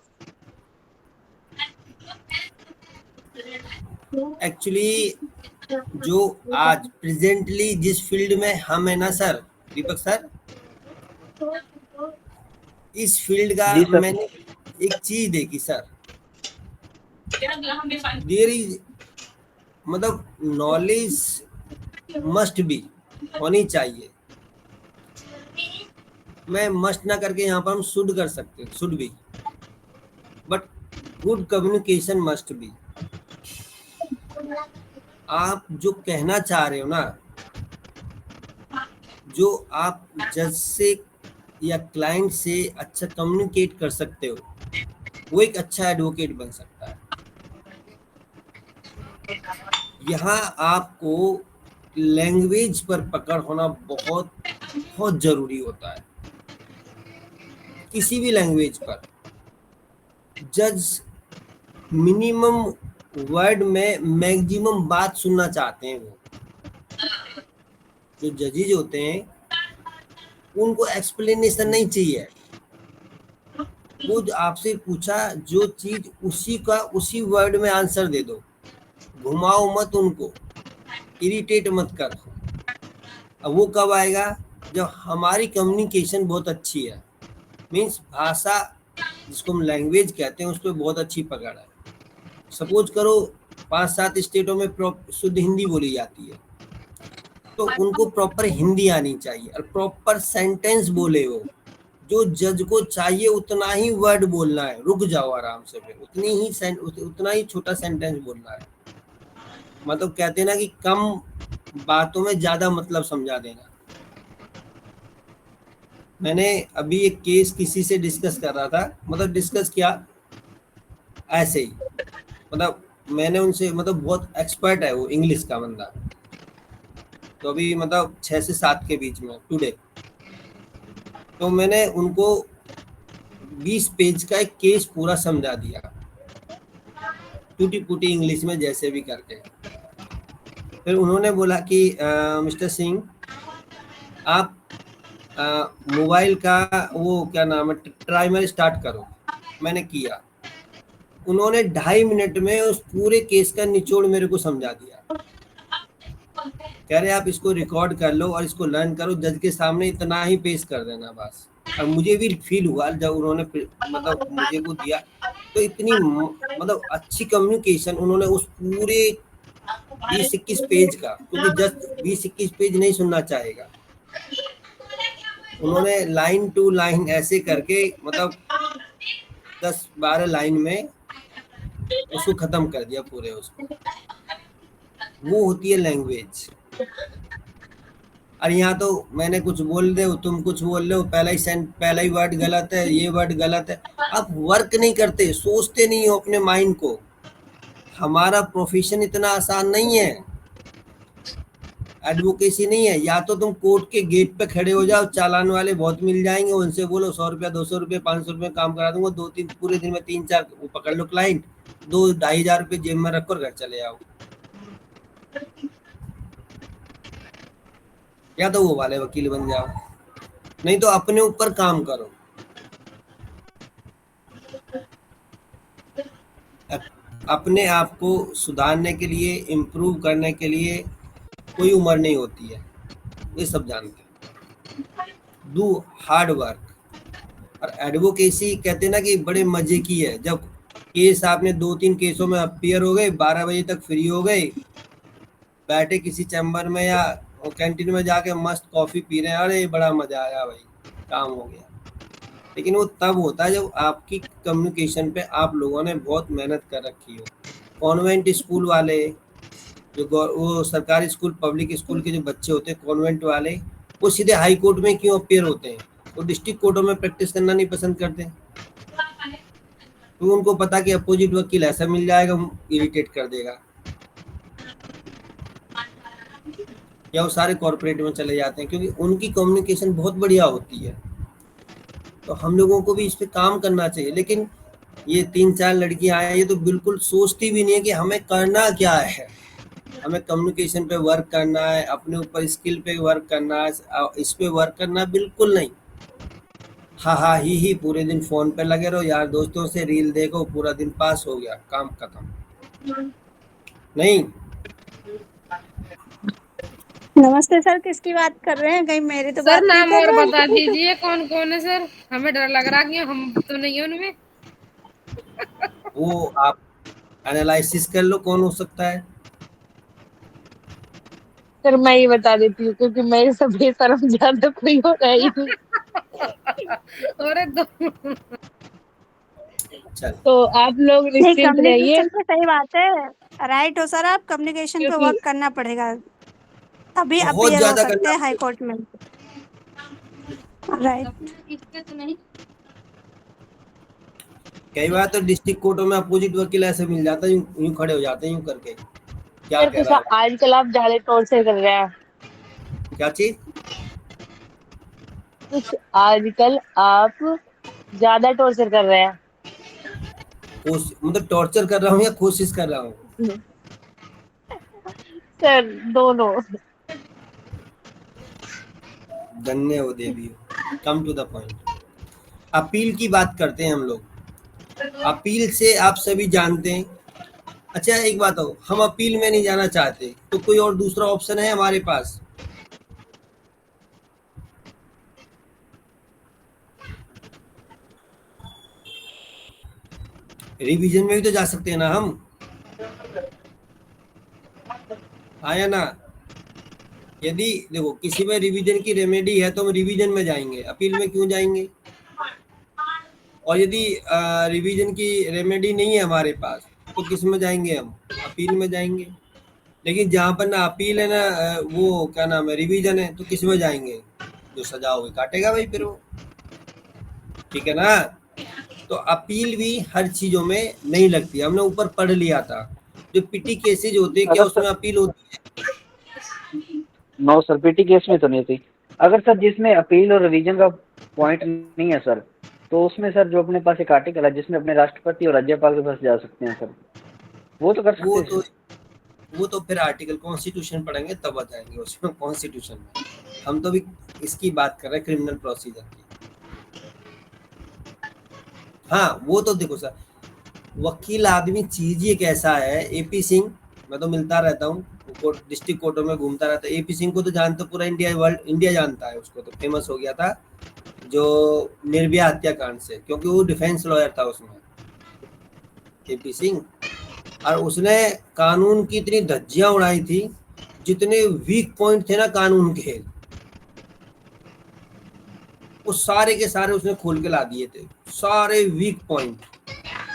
[SPEAKER 1] एक्चुअली जो आज प्रेजेंटली जिस फील्ड में हम है ना सर, दीपक सर, इस फील्ड का
[SPEAKER 5] जी सर।
[SPEAKER 1] मैंने एक चीज देखी सर, देयर इज, मतलब नॉलेज मस्ट बी, होनी चाहिए। मैं मस्ट ना करके यहाँ पर हम शुड कर सकते, should be, but good communication must be. आप जो कहना चाह रहे हो ना, जो आप जज से या क्लाइंट से अच्छा कम्युनिकेट कर सकते हो, वो एक अच्छा एडवोकेट बन सकता है। यहाँ आपको लैंग्वेज पर पकड़ होना बहुत बहुत जरूरी होता है। किसी भी लैंग्वेज पर जज मिनिमम वर्ड में मैक्सिमम बात सुनना चाहते हैं। वो जो जजेज होते हैं उनको एक्सप्लेनेशन नहीं चाहिए, वो आपसे पूछा जो चीज उसी का उसी वर्ड में आंसर दे दो, घुमाओ मत उनको, इरिटेट मत कर। अब वो कब आएगा, जब हमारी कम्युनिकेशन बहुत अच्छी है, मीन्स भाषा जिसको हम लैंग्वेज कहते हैं उस पर बहुत अच्छी पकड़ है। सपोज करो 5-7 स्टेटों में शुद्ध हिंदी बोली जाती है, तो उनको प्रॉपर हिंदी आनी चाहिए और प्रॉपर सेंटेंस बोले वो, जो जज को चाहिए उतना ही वर्ड बोलना है, रुक जाओ आराम से, फिर उतना ही छोटा सेंटेंस बोलना है। मतलब कहते हैं ना कि कम बातों में ज्यादा मतलब समझा देना। मैंने अभी एक केस किसी से डिस्कस कर रहा था, मतलब डिस्कस किया ऐसे ही मतलब मैंने उनसे मतलब बहुत एक्सपर्ट है वो इंग्लिश का बंदा, तो अभी मतलब 6 से 7 के बीच में टुडे, तो मैंने उनको 20 पेज का एक केस पूरा समझा दिया टूटी फूटी इंग्लिश में जैसे भी करके। फिर उन्होंने बोला कि मिस्टर सिंह आप मोबाइल का वो क्या नाम है टाइमर स्टार्ट करो। मैंने किया, उन्होंने 2.5 मिनट में उस पूरे केस का निचोड़ मेरे को समझा दिया। कह रहे आप इसको रिकॉर्ड कर लो और इसको लर्न करो, जज के सामने इतना ही पेश कर देना बस। और मुझे भी फील हुआ जब उन्होंने मतलब मुझे को दिया, तो इतनी मतलब अच्छी कम्युनिकेशन उन्होंने उस पूरे 20-21 पेज का, क्योंकि जस्ट 20-21 पेज नहीं सुनना चाहेगा, उन्होंने लाइन टू लाइन ऐसे करके मतलब 10-12 लाइन में उसको खत्म कर दिया पूरे उसको। वो होती है लैंग्वेज। और यहाँ तो मैंने कुछ बोल दे, तुम कुछ बोल रहे हो, पहला ही वर्ड गलत है, ये वर्ड गलत है। आप वर्क नहीं करते, सोचते नहीं हो अपने माइंड को। हमारा प्रोफेशन इतना आसान नहीं है, एडवोकेसी नहीं है। या तो तुम कोर्ट के गेट पे खड़े हो जाओ, चालान वाले बहुत मिल जाएंगे, उनसे बोलो 100 रुपया 200 रुपये 500 रुपये काम करा दूंगा, 2-3 पूरे दिन में 3-4 वो पकड़ लो क्लाइंट, 2-2,500 रुपये जेब में रखकर घर चले आओ। या तो वो वाले वकील बन जाओ, नहीं तो अपने ऊपर काम करो। अपने आप को सुधारने के लिए, इम्प्रूव करने के लिए कोई उम्र नहीं होती है, ये सब जानते हैं। Do hard work. और एडवोकेसी कहते हैं ना कि बड़े मजे की है। जब केस आपने 2-3 केसों में अपीयर हो गए, 12 बजे तक फ्री हो गए, बैठे किसी चैम्बर में या कैंटीन में जाके मस्त कॉफी पी रहे हैं, अरे बड़ा मजा आया भाई, काम हो गया। लेकिन वो तब होता है जब आपकी कम्युनिकेशन पे आप लोगों ने बहुत मेहनत कर रखी हो। कॉन्वेंट स्कूल वाले, जो वो सरकारी स्कूल पब्लिक स्कूल के जो बच्चे होते हैं कॉन्वेंट वाले, वो सीधे हाई कोर्ट में क्यों अपीयर होते हैं? वो डिस्ट्रिक्ट कोर्टों में प्रैक्टिस करना नहीं पसंद करते, तो उनको पता कि अपोजिट वकील ऐसा मिल जाएगा, इरिटेट कर देगा। या वो सारे कॉर्पोरेट में चले जाते हैं, क्योंकि उनकी कम्युनिकेशन बहुत बढ़िया होती है। तो हम लोगों को भी इस पे काम करना चाहिए। लेकिन ये 3-4 लड़कियां आए, ये तो बिल्कुल सोचती भी नहीं है कि हमें करना क्या है। हमें कम्युनिकेशन पे वर्क करना है, अपने ऊपर स्किल पे वर्क करना है, इस पे वर्क करना बिल्कुल नहीं। हाँ ही पूरे दिन फोन पे लगे रहो, यार दोस्तों से रील देखो, पूरा दिन पास हो गया, काम खत्म। नहीं।
[SPEAKER 7] नमस्ते सर, किसकी बात कर रहे हैं? कहीं मेरी तो
[SPEAKER 2] सर
[SPEAKER 7] बात नहीं
[SPEAKER 2] नाम
[SPEAKER 7] कर
[SPEAKER 2] और
[SPEAKER 7] रहे
[SPEAKER 2] बता
[SPEAKER 7] हैं?
[SPEAKER 2] दीजिए कौन कौन है सर, हमें डर लग रहा कि हम तो नहीं है उनमें।
[SPEAKER 1] वो आप एनालिसिस कर लो कौन हो सकता है।
[SPEAKER 3] सर मैं ही बता देती हूँ, क्योंकि मेरे से बेशरम ज्यादा कोई हो रहा ही नहीं।
[SPEAKER 2] अरे दो
[SPEAKER 1] चल,
[SPEAKER 3] तो आप लोग
[SPEAKER 7] नहीं,
[SPEAKER 3] निश्चिंत रहिए,
[SPEAKER 7] कम्युनिकेशन पे सही बात है। राइट हो सर, आप कम्युनिकेशन पे
[SPEAKER 3] क्योंकि
[SPEAKER 7] वर्क करना पड़ेगा, तभी
[SPEAKER 1] बहुत
[SPEAKER 7] अपीयर हो
[SPEAKER 1] ज्यादा
[SPEAKER 7] सकते
[SPEAKER 1] करना
[SPEAKER 7] हैं हाई कोर्ट में। राइट।
[SPEAKER 1] कई बार तो डिस्ट्रिक्ट कोर्टों में अपोजिट वकील ऐसे मिल जाता है, यूं खड़े हो जाते हैं यूं करके, क्या
[SPEAKER 3] सर
[SPEAKER 1] कह
[SPEAKER 3] कुछ
[SPEAKER 1] रहा है,
[SPEAKER 3] आजकल आप ज्यादा टॉर्चर कर रहे हैं।
[SPEAKER 1] क्या चीज।
[SPEAKER 3] कुछ आजकल आप ज्यादा टॉर्चर कर रहे हैं।
[SPEAKER 1] मतलब टॉर्चर कर रहा हूँ या कोशिश कर रहा हूँ?
[SPEAKER 3] सर दोनों।
[SPEAKER 1] धन्य हो देवी, come to the point. Appeal की बात करते हैं हम लोग। अपील से आप सभी जानते हैं। अच्छा एक बात हो, हम अपील में नहीं जाना चाहते तो कोई और दूसरा ऑप्शन है हमारे पास? रिवीजन में भी तो जा सकते हैं ना हम, आया ना। यदि देखो किसी में रिवीजन की रेमेडी है तो हम रिवीजन में जाएंगे, अपील में क्यों जाएंगे? और यदि रिवीजन की रेमेडी नहीं है हमारे पास तो किस में जाएंगे हम? अपील में जाएंगे। लेकिन जहाँ पर ना अपील है ना वो क्या नाम है रिवीजन है, तो किस में जाएंगे? जो सजा होगी काटेगा भाई फिर वो, ठीक है ना। तो अपील भी हर चीजों में नहीं लगती, हमने ऊपर पढ़ लिया था। जो पिटी केसेज होते हैं क्या उसमें अपील होती है?
[SPEAKER 5] नो सर, पीटी केस में तो नहीं थी। अगर सर जिसमें अपील और रिवीजन का पॉइंट नहीं है सर, तो उसमें सर जो अपने पास एक आर्टिकल है जिसमें अपने राष्ट्रपति और राज्यपाल के पास जा सकते हैं सर, वो तो कर सकते हैं।
[SPEAKER 1] वो तो फिर आर्टिकल कॉन्स्टिट्यूशन पढ़ेंगे तब बताएंगे उसमें कॉन्स्टिट्यूशन में। हम तो भी इसकी बात कर रहे हैं क्रिमिनल प्रोसीजर की। हाँ वो तो देखो सर, वकील आदमी चीज ये कैसा है, एपी सिंह, मैं तो मिलता रहता हूँ, डिस्ट्रिक्ट कोर्टों में घूमता रहता है। एपी सिंह को तो जानते पूरा इंडिया, वर्ल्ड इंडिया जानता है उसको, तो फेमस हो गया था जो निर्भया हत्याकांड से, क्योंकि वो डिफेंस लॉयर था उसमें, एपी सिंह। और उसने कानून की इतनी धज्जियां उड़ाई थी, जितने वीक पॉइंट थे ना कानून के, वो सारे के सारे उसने खोल के ला दिए थे, सारे वीक पॉइंट।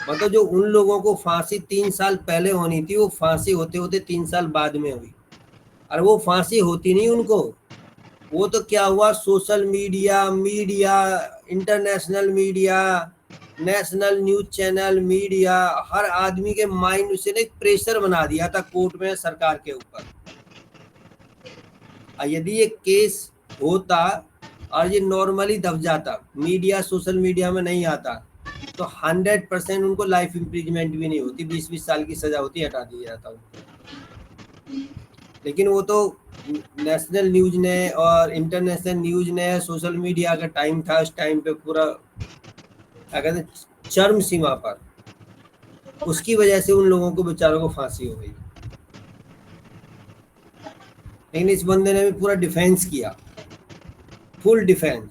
[SPEAKER 1] मतलब जो उन लोगों को फांसी 3 साल पहले होनी थी, वो फांसी होते होते 3 साल बाद में हुई। और वो फांसी होती नहीं उनको, वो तो क्या हुआ, social media, international media, national news channel, media, हर आदमी के माइंड से एक प्रेशर बना दिया था कोर्ट में सरकार के ऊपर। यदि ये केस होता और ये नॉर्मली दब जाता, मीडिया सोशल मीडिया में नहीं आता, तो 100% उनको लाइफ इम्प्रिजमेंट भी नहीं होती, 20-20 साल की सजा होती, हटा दिया जाता उनको। लेकिन वो तो नेशनल न्यूज ने और इंटरनेशनल न्यूज ने, सोशल मीडिया का टाइम था उस टाइम पे, पूरा क्या कहते हैं चरम सीमा पर, उसकी वजह से उन लोगों को बेचारों को फांसी हो गई। लेकिन इस बंदे ने भी पूरा डिफेंस किया, फुल डिफेंस।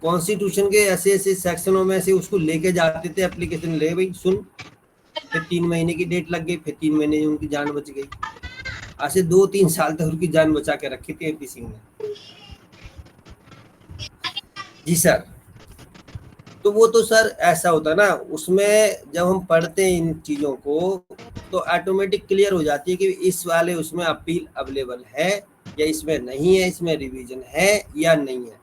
[SPEAKER 1] कॉन्स्टिट्यूशन के ऐसे ऐसे सेक्शनों में से उसको लेके जाते थे, एप्लीकेशन ले भाई सुन, फिर 3 महीने की डेट लग गई, फिर 3 महीने में उनकी जान बच गई। आज से 2-3 साल तक उनकी जान बचा के रखी थी एपी सिंह ने। जी सर, तो वो तो सर ऐसा होता ना, उसमें जब हम पढ़ते हैं इन चीजों को तो ऑटोमेटिक क्लियर हो जाती है कि इस वाले उसमें अपील अवेलेबल है या इसमें नहीं है, इसमें रिवीजन है या नहीं है।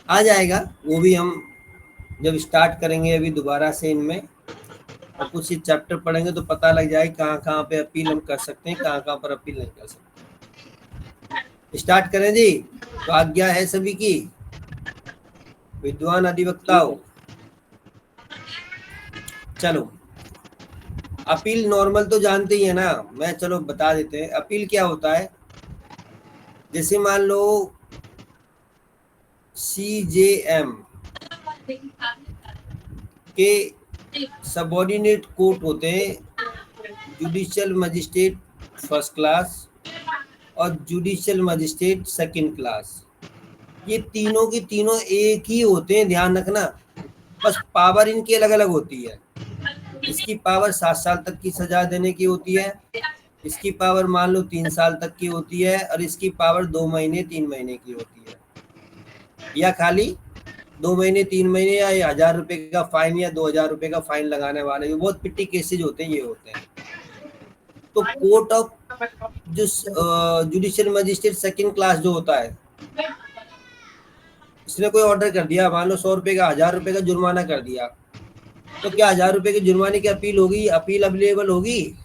[SPEAKER 1] आ जाएगा वो भी, हम जब स्टार्ट करेंगे अभी दोबारा से इनमें, और कुछ ही चैप्टर पढ़ेंगे तो पता लग जाएगा कहाँ कहाँ पे अपील हम कर सकते हैं, कहाँ कहाँ पर अपील नहीं कर सकते। स्टार्ट करें जी, तो आज्ञा है सभी की, विद्वान अधिवक्ताओं। चलो, अपील नॉर्मल तो जानते ही है ना, मैं चलो बता देते हैं अपील क्या होता है। जैसे मान लो CJM के सबऑर्डिनेट कोर्ट होते हैं, जुडिशियल मजिस्ट्रेट फर्स्ट क्लास और जुडिशियल मजिस्ट्रेट सेकंड क्लास। ये तीनों की तीनों एक ही होते हैं, ध्यान रखना, बस पावर इनकी अलग अलग होती है। इसकी पावर 7 साल तक की सजा देने की होती है, इसकी पावर मान लो 3 साल तक की होती है, और इसकी पावर 2 महीने 3 महीने की होती है, या खाली 2 महीने 3 महीने, या 1000 रुपए का फाइन या 2000 रुपए का फाइन लगाने वाले, जो बहुत पिट्टी केसेज होते हैं ये होते हैं। तो कोर्ट ऑफ जो जुडिशियल मजिस्ट्रेट सेकंड क्लास जो होता है, इसने कोई ऑर्डर कर दिया, मान लो 100 रुपए का 1000 रुपए का जुर्माना कर दिया, तो क्या 1000 रुपए के जुर्माने की अपील होगी, अपील अवेलेबल होगी?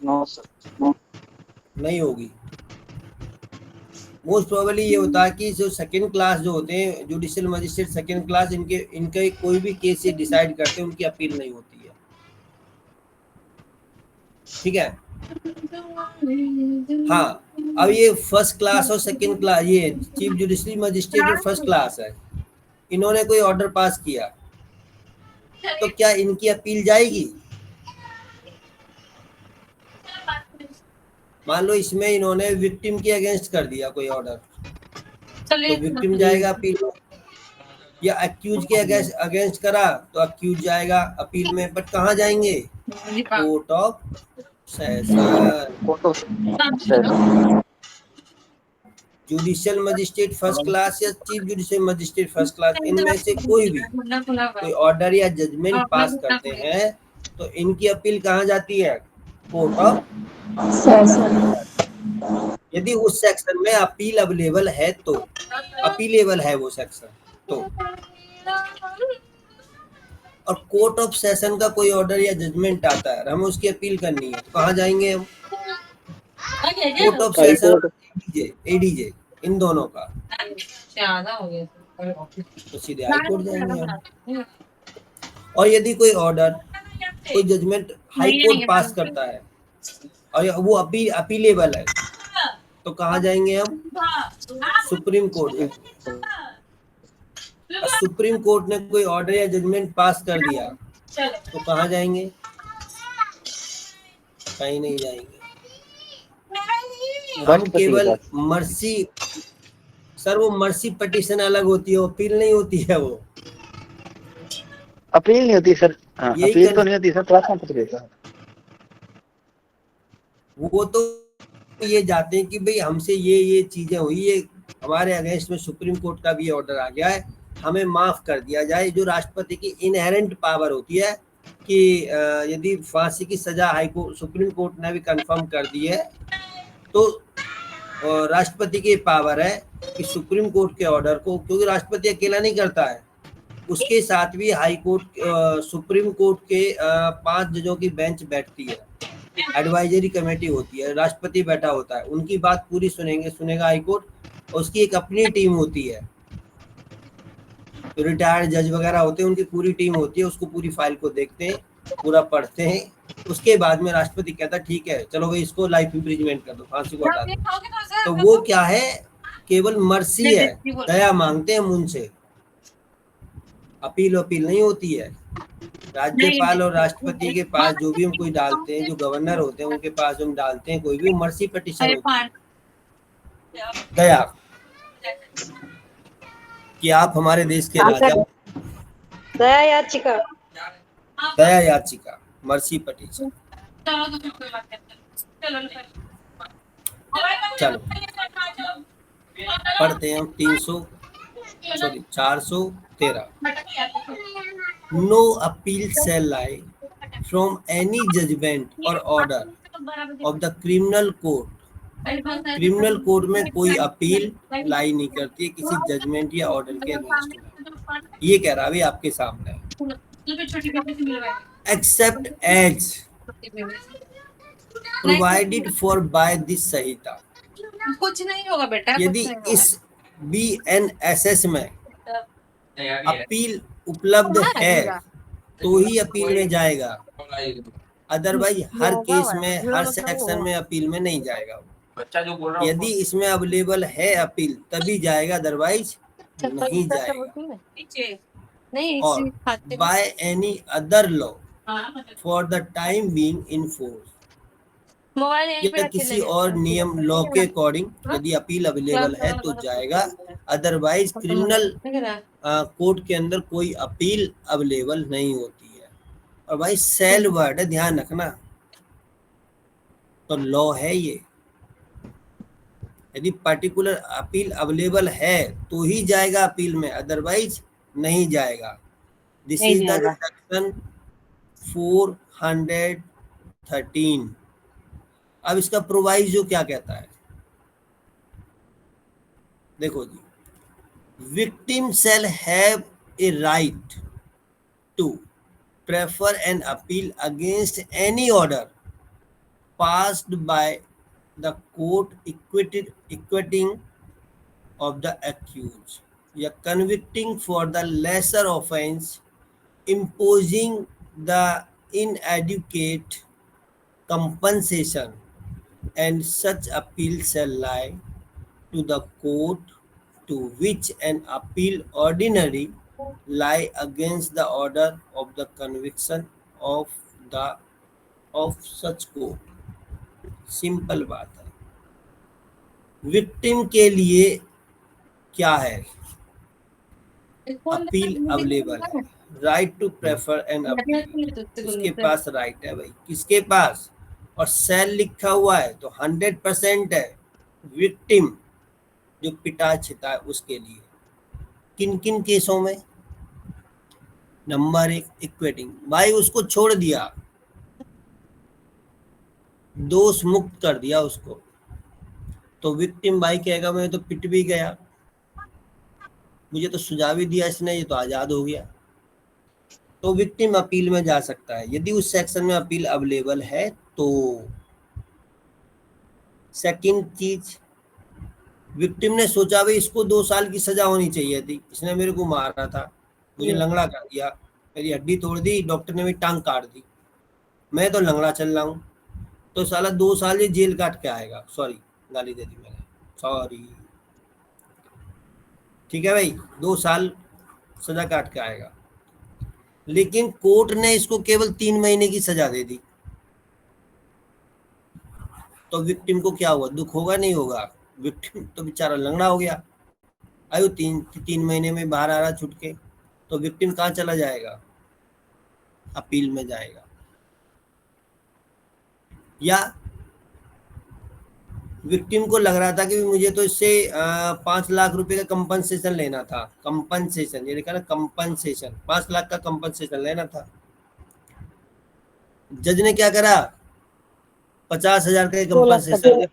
[SPEAKER 5] नो सर, नो,
[SPEAKER 1] नहीं होगी। मोस्ट प्रोबेबली ये होता है कि जो सेकंड क्लास जो होते हैं, जुडिशियल मजिस्ट्रेट सेकंड क्लास, इनके कोई भी केस से डिसाइड करते हैं, उनकी अपील नहीं होती है। ठीक है, हाँ। अब ये फर्स्ट क्लास और सेकंड क्लास, ये चीफ जुडिशियल मजिस्ट्रेट और फर्स्ट क्लास है, इन्होंने कोई ऑर्डर पास किया तो क्या इनकी अपील जाएगी? मान लो इसमें इन्होंने विक्टिम के अगेंस्ट कर दिया कोई ऑर्डर, तो विक्टिम जाएगा अपील में, या अक्यूज के अगेंस्ट करा तो अक्यूज जाएगा अपील में, बट कहाँ जाएंगे? Court of session. Judicial magistrate first class या chief judicial magistrate first class, इनमें से कोई भी कोई ऑर्डर या जजमेंट पास करते हैं तो इनकी अपील कहाँ जाती है? Court of session. यदि उस सेक्शन में अपील अवेलेबल है तो, अपीलेबल है वो सेक्शन तो, और कोर्ट ऑफ सेशन का कोई ऑर्डर या जजमेंट आता है और हमें उसकी अपील करनी है तो कहाँ जाएंगे हम? कोर्ट ऑफ सेशन, एडीजे, इन दोनों का,
[SPEAKER 2] ज्यादा हो गया
[SPEAKER 1] तो सीधे हाई कोर्ट जाएंगे हम। और यदि कोई ऑर्डर, कोई जजमेंट हाई कोर्ट पास करता है और वो अपीलेबल है तो कहाँ जाएंगे हम? सुप्रीम कोर्ट जाएंगे। और सुप्रीम कोर्ट ने कोई ऑर्डर या जजमेंट पास कर दिया तो कहाँ जाएंगे? कहीं नहीं जाएंगे, हम केवल मर्सी, सर वो मर्सी पिटीशन अलग होती है, अपील नहीं होती है वो।
[SPEAKER 5] अपील नहीं होती सर, हाँ,
[SPEAKER 1] यही
[SPEAKER 5] अपील तो नहीं होती सर, प्रार्थना पत्र देता है।
[SPEAKER 1] वो तो ये जाते हैं कि भाई हमसे ये चीजें हुई, ये हमारे अगेंस्ट में सुप्रीम कोर्ट का भी ये ऑर्डर आ गया है, हमें माफ कर दिया जाए। जो राष्ट्रपति की इनहेरेंट पावर होती है कि यदि फांसी की सजा हाई कोर्ट, सुप्रीम कोर्ट ने भी कंफर्म कर दी है तो राष्ट्रपति की पावर है कि सुप्रीम कोर्ट के ऑर्डर को, क्योंकि राष्ट्रपति अकेला नहीं करता है, उसके साथ भी हाई कोर्ट, सुप्रीम कोर्ट के 5 जजों की बेंच बैठती है, एडवाइजरी कमेटी होती है, राष्ट्रपति बैठा होता है, उनकी बात पूरी सुनेगा हाई कोर्ट। उसकी एक अपनी टीम होती है, तो रिटायर्ड जज वगैरह होते हैं, उनकी पूरी टीम होती है, उसको पूरी फाइल को देखते हैं, पूरा पढ़ते हैं, उसके बाद में राष्ट्रपति कहता है ठीक है चलो भाई इसको लाइफ इम्प्रिजमेंट कर दो, फांसी को हटा दो। तो वो क्या है, केवल मर्सी है, दया मांगते हैं उनसे, अपील नहीं होती है। राज्यपाल और राष्ट्रपति के पास जो भी हम कोई डालते हैं, जो गवर्नर होते हैं उनके पास हम डालते हैं कोई भी मर्सी पिटीशन होती है, दया कि आप हमारे देश के राजा,
[SPEAKER 6] दया याचिका,
[SPEAKER 1] दया याचिका, मर्सी पिटीशन। चलो पढ़ते हैं हम 413। No appeal shall lie from any judgment और order of the criminal court. Criminal court में कोई अपील लाई नहीं करती है किसी जजमेंट या ऑर्डर के अगेंस्ट में, ये कह रहा है आपके सामने। Except as provided for by this Sanhita.
[SPEAKER 2] कुछ नहीं होगा बेटा,
[SPEAKER 1] यदि इस BNSS में अपील उपलब्ध है तो ही अपील में जाएगा, अदरवाइज हर केस में, हर सेक्शन में अपील में नहीं जाएगा। यदि इसमें अवेलेबल है अपील तभी जाएगा, अदरवाइज नहीं जाएगा। और by any other law for the time being in force, या किसी और नियम लॉ के अकॉर्डिंग यदि अपील अवेलेबल है तो जाएगा, अदरवाइज क्रिमिनल कोर्ट के अंदर कोई अपील अवेलेबल नहीं होती है। और भाई सेल वर्ड है, ध्यान रखना, तो लॉ है ये। यदि पर्टिकुलर अपील अवेलेबल है तो ही जाएगा अपील में, अदरवाइज नहीं जाएगा। This is the section 413। अब इसका प्रोवाइजो क्या कहता है, देखो जी, victim shall have a right to prefer an appeal against any order passed by the court acquitting of the accused या convicting for the lesser offense, imposing the inadequate compensation, and such appeal shall lie to the court to which an appeal ordinary lie against the order of the conviction of such court। Simple बात है। Victim के लिए क्या है, appeal available है, right to prefer an appeal, उसके पास right है भाई, किसके पास, और सेल लिखा हुआ है तो 100% है विक्टिम जो पिटा छिता है उसके लिए। किन किन केसों में, नंबर 1 इक्वेटिंग, भाई उसको छोड़ दिया, दोष मुक्त कर दिया उसको, तो विक्टिम भाई कहेगा मैं तो पिट भी गया, मुझे तो सुझाव भी दिया इसने, ये तो आज़ाद हो गया। तो विक्टिम अपील में जा सकता है यदि उस सेक्शन में अपील अवेलेबल है तो। सेकंड चीज, विक्टिम ने सोचा भाई इसको 2 साल की सजा होनी चाहिए थी, इसने मेरे को मारा था, मुझे लंगड़ा कर दिया, मेरी हड्डी तोड़ दी, डॉक्टर ने मेरी टांग काट दी, मैं तो लंगड़ा चल रहा हूँ, तो साला 2 साल ये जेल काट के आएगा। सॉरी, गाली दे दी मैंने, सॉरी। ठीक है भाई, 2 साल सजा काट के आएगा। लेकिन कोर्ट ने इसको केवल 3 महीने की सजा दे दी, तो विक्टिम को क्या हुआ, दुख होगा नहीं होगा? विक्टिम तो बेचारा लंगड़ा हो गया, आयु 3 महीने में बाहर आ रहा छुट के, तो विक्टिम कहाँ चला जाएगा? अपील में जाएगा। या विक्टिम को लग रहा था कि मुझे तो इससे 5 लाख रुपए का कंपनसेशन लेना था, कंपनसेशन, ये लिखा ना कंपनसेशन, 5 लाख का कंपनसेशन लेना था। जज ने क्या करा, 50,000 का कंपनसेशन,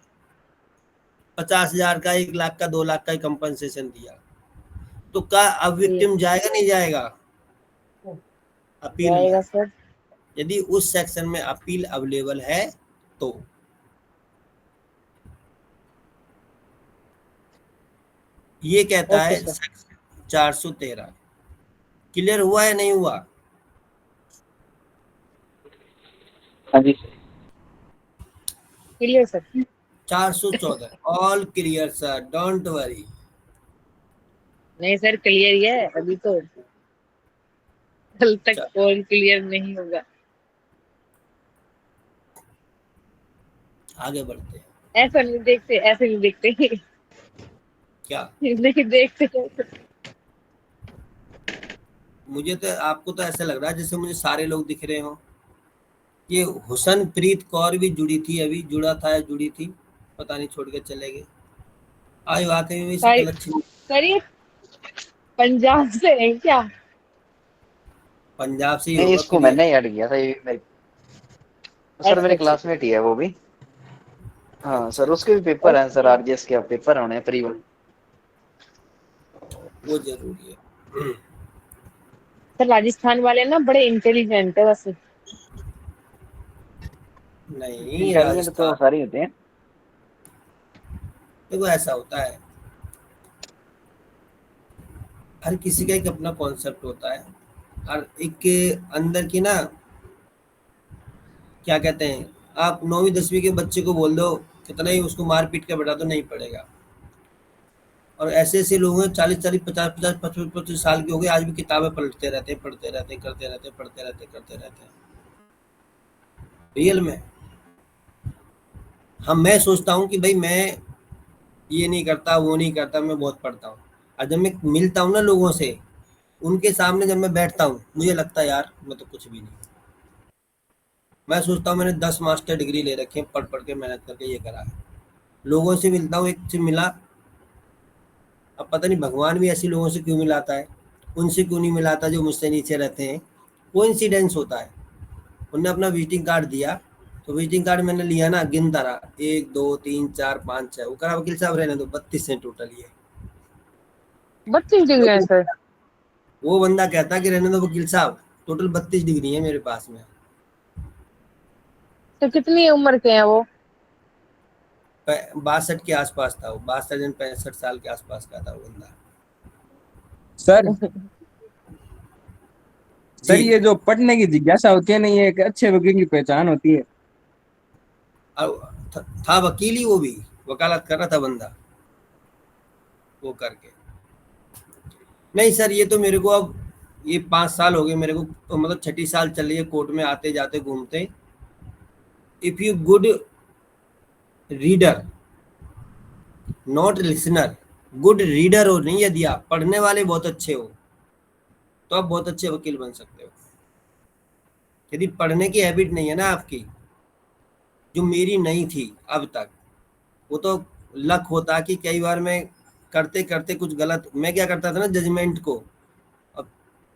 [SPEAKER 1] 50,000 का, 1 लाख का, 2 लाख का कंपनसेशन दिया। तो क्या अब विक्टिम जाएगा नहीं जाएगा अपील में?
[SPEAKER 3] सर
[SPEAKER 1] यदि उस सेक्शन में अपील अवेलेबल है तो। ये कहता है 413। क्लियर हुआ या नहीं हुआ?
[SPEAKER 5] हाँ जी
[SPEAKER 3] clear sir.
[SPEAKER 1] 414 all clear sir, don't worry.
[SPEAKER 3] नहीं सर क्लियर ही है, अभी तो कल तक और क्लियर नहीं होगा।
[SPEAKER 1] आगे बढ़ते हैं।
[SPEAKER 3] ऐसा नहीं देखते, ऐसे नहीं देखते
[SPEAKER 1] क्या
[SPEAKER 3] नहीं देखते।
[SPEAKER 1] मुझे तो, आपको तो ऐसा लग रहा है जैसे मुझे सारे लोग दिख रहे हो। ये हुसनप्रीत कौर भी जुड़ी थी, अभी जुड़ा था या जुड़ी थी पता नहीं, छोड़ के चले गए। आज वाकई में शक्ल अच्छी।
[SPEAKER 3] सर ये पंजाब से है क्या?
[SPEAKER 1] पंजाब से ही
[SPEAKER 5] नहीं,
[SPEAKER 1] होगा।
[SPEAKER 5] इसको मैंने ऐड किया था, ये मेरे सर मेरे क्लासमेट ही है वो भी। हाँ सर, उसके भी पेपर हैं सर, आरजीएस के पेपर होने हैं प्री वन।
[SPEAKER 1] वो जरूरी है।
[SPEAKER 3] सर राजस्थान वाले ना बड़े इंटेलिजेंट है वैसे।
[SPEAKER 1] नहीं,
[SPEAKER 5] तो
[SPEAKER 1] राजस्थान
[SPEAKER 5] सारे होते हैं।
[SPEAKER 1] देखो ऐसा होता है, हर किसी का एक अपना कॉन्सेप्ट होता है, और एक के अंदर की ना, क्या कहते हैं, आप 9वीं 10वीं के बच्चे को बोल दो कितना ही उसको मार पीट के बैठा तो नहीं पड़ेगा। और ऐसे ऐसे लोग हैं 40-40, 50-50, 55-55 साल के हो गए, आज भी किताबें पलटते रहते हैं, पढ़ते रहते हैं, करते रहते हैं, पढ़ते रहते हैं, करते रहते हैं। रियल में हम, मैं सोचता हूँ कि भाई मैं ये नहीं करता, वो नहीं करता, मैं बहुत पढ़ता हूँ। और जब मैं मिलता हूँ ना लोगों से, उनके सामने जब मैं बैठता हूँ, मुझे लगता है यार मैं तो कुछ भी नहीं। मैं सोचता हूँ मैंने 10 मास्टर डिग्री ले रखी है, पढ़ पढ़ के मेहनत करके ये करा है। लोगों से मिलता हूँ, एक से मिला, अब पता नहीं भगवान भी ऐसे लोगों से क्यों मिलाता है, उनसे क्यों नहीं मिलाता जो मुझसे नीचे रहते हैं। कोइंसिडेंस होता है, उनने अपना विजिटिंग कार्ड दिया, तो विजिटिंग कार्ड मैंने लिया ना, गिनता रहा 1 2 3 4 5 6, वो करा वकील साहब रहने दो, 32 है टोटल। ये
[SPEAKER 3] 32 डिग्री है सर?
[SPEAKER 1] वो बंदा कहता कि रहने दो वकील साहब, टोटल 32 डिग्री है मेरे पास में।
[SPEAKER 3] तो कितनी उम्र के हैं वो?
[SPEAKER 1] 62 के आसपास था वो, 62 65 साल के आसपास का था वो बंदा।
[SPEAKER 4] सर सर,
[SPEAKER 1] जी।
[SPEAKER 4] ये जो पढ़ने की जिज्ञासा होती है ना, ये एक अच्छे वकील की पहचान होती है।
[SPEAKER 1] और था वकील ही, वो भी वकालत कर रहा था बंदा, वो करके। नहीं सर, ये तो मेरे को अब ये 5 साल हो गए मेरे को, तो मतलब 6ठी साल चल रही है कोर्ट में आते जाते घूमते। If you good reader not listener, good reader हो नहीं, यदि आप पढ़ने वाले बहुत अच्छे हो तो आप बहुत अच्छे वकील बन सकते हो। यदि पढ़ने की हैबिट नहीं है ना आपकी, जो मेरी नहीं थी अब तक, वो तो लक होता कि कई बार मैं करते करते कुछ गलत, मैं क्या करता था ना जजमेंट को, अब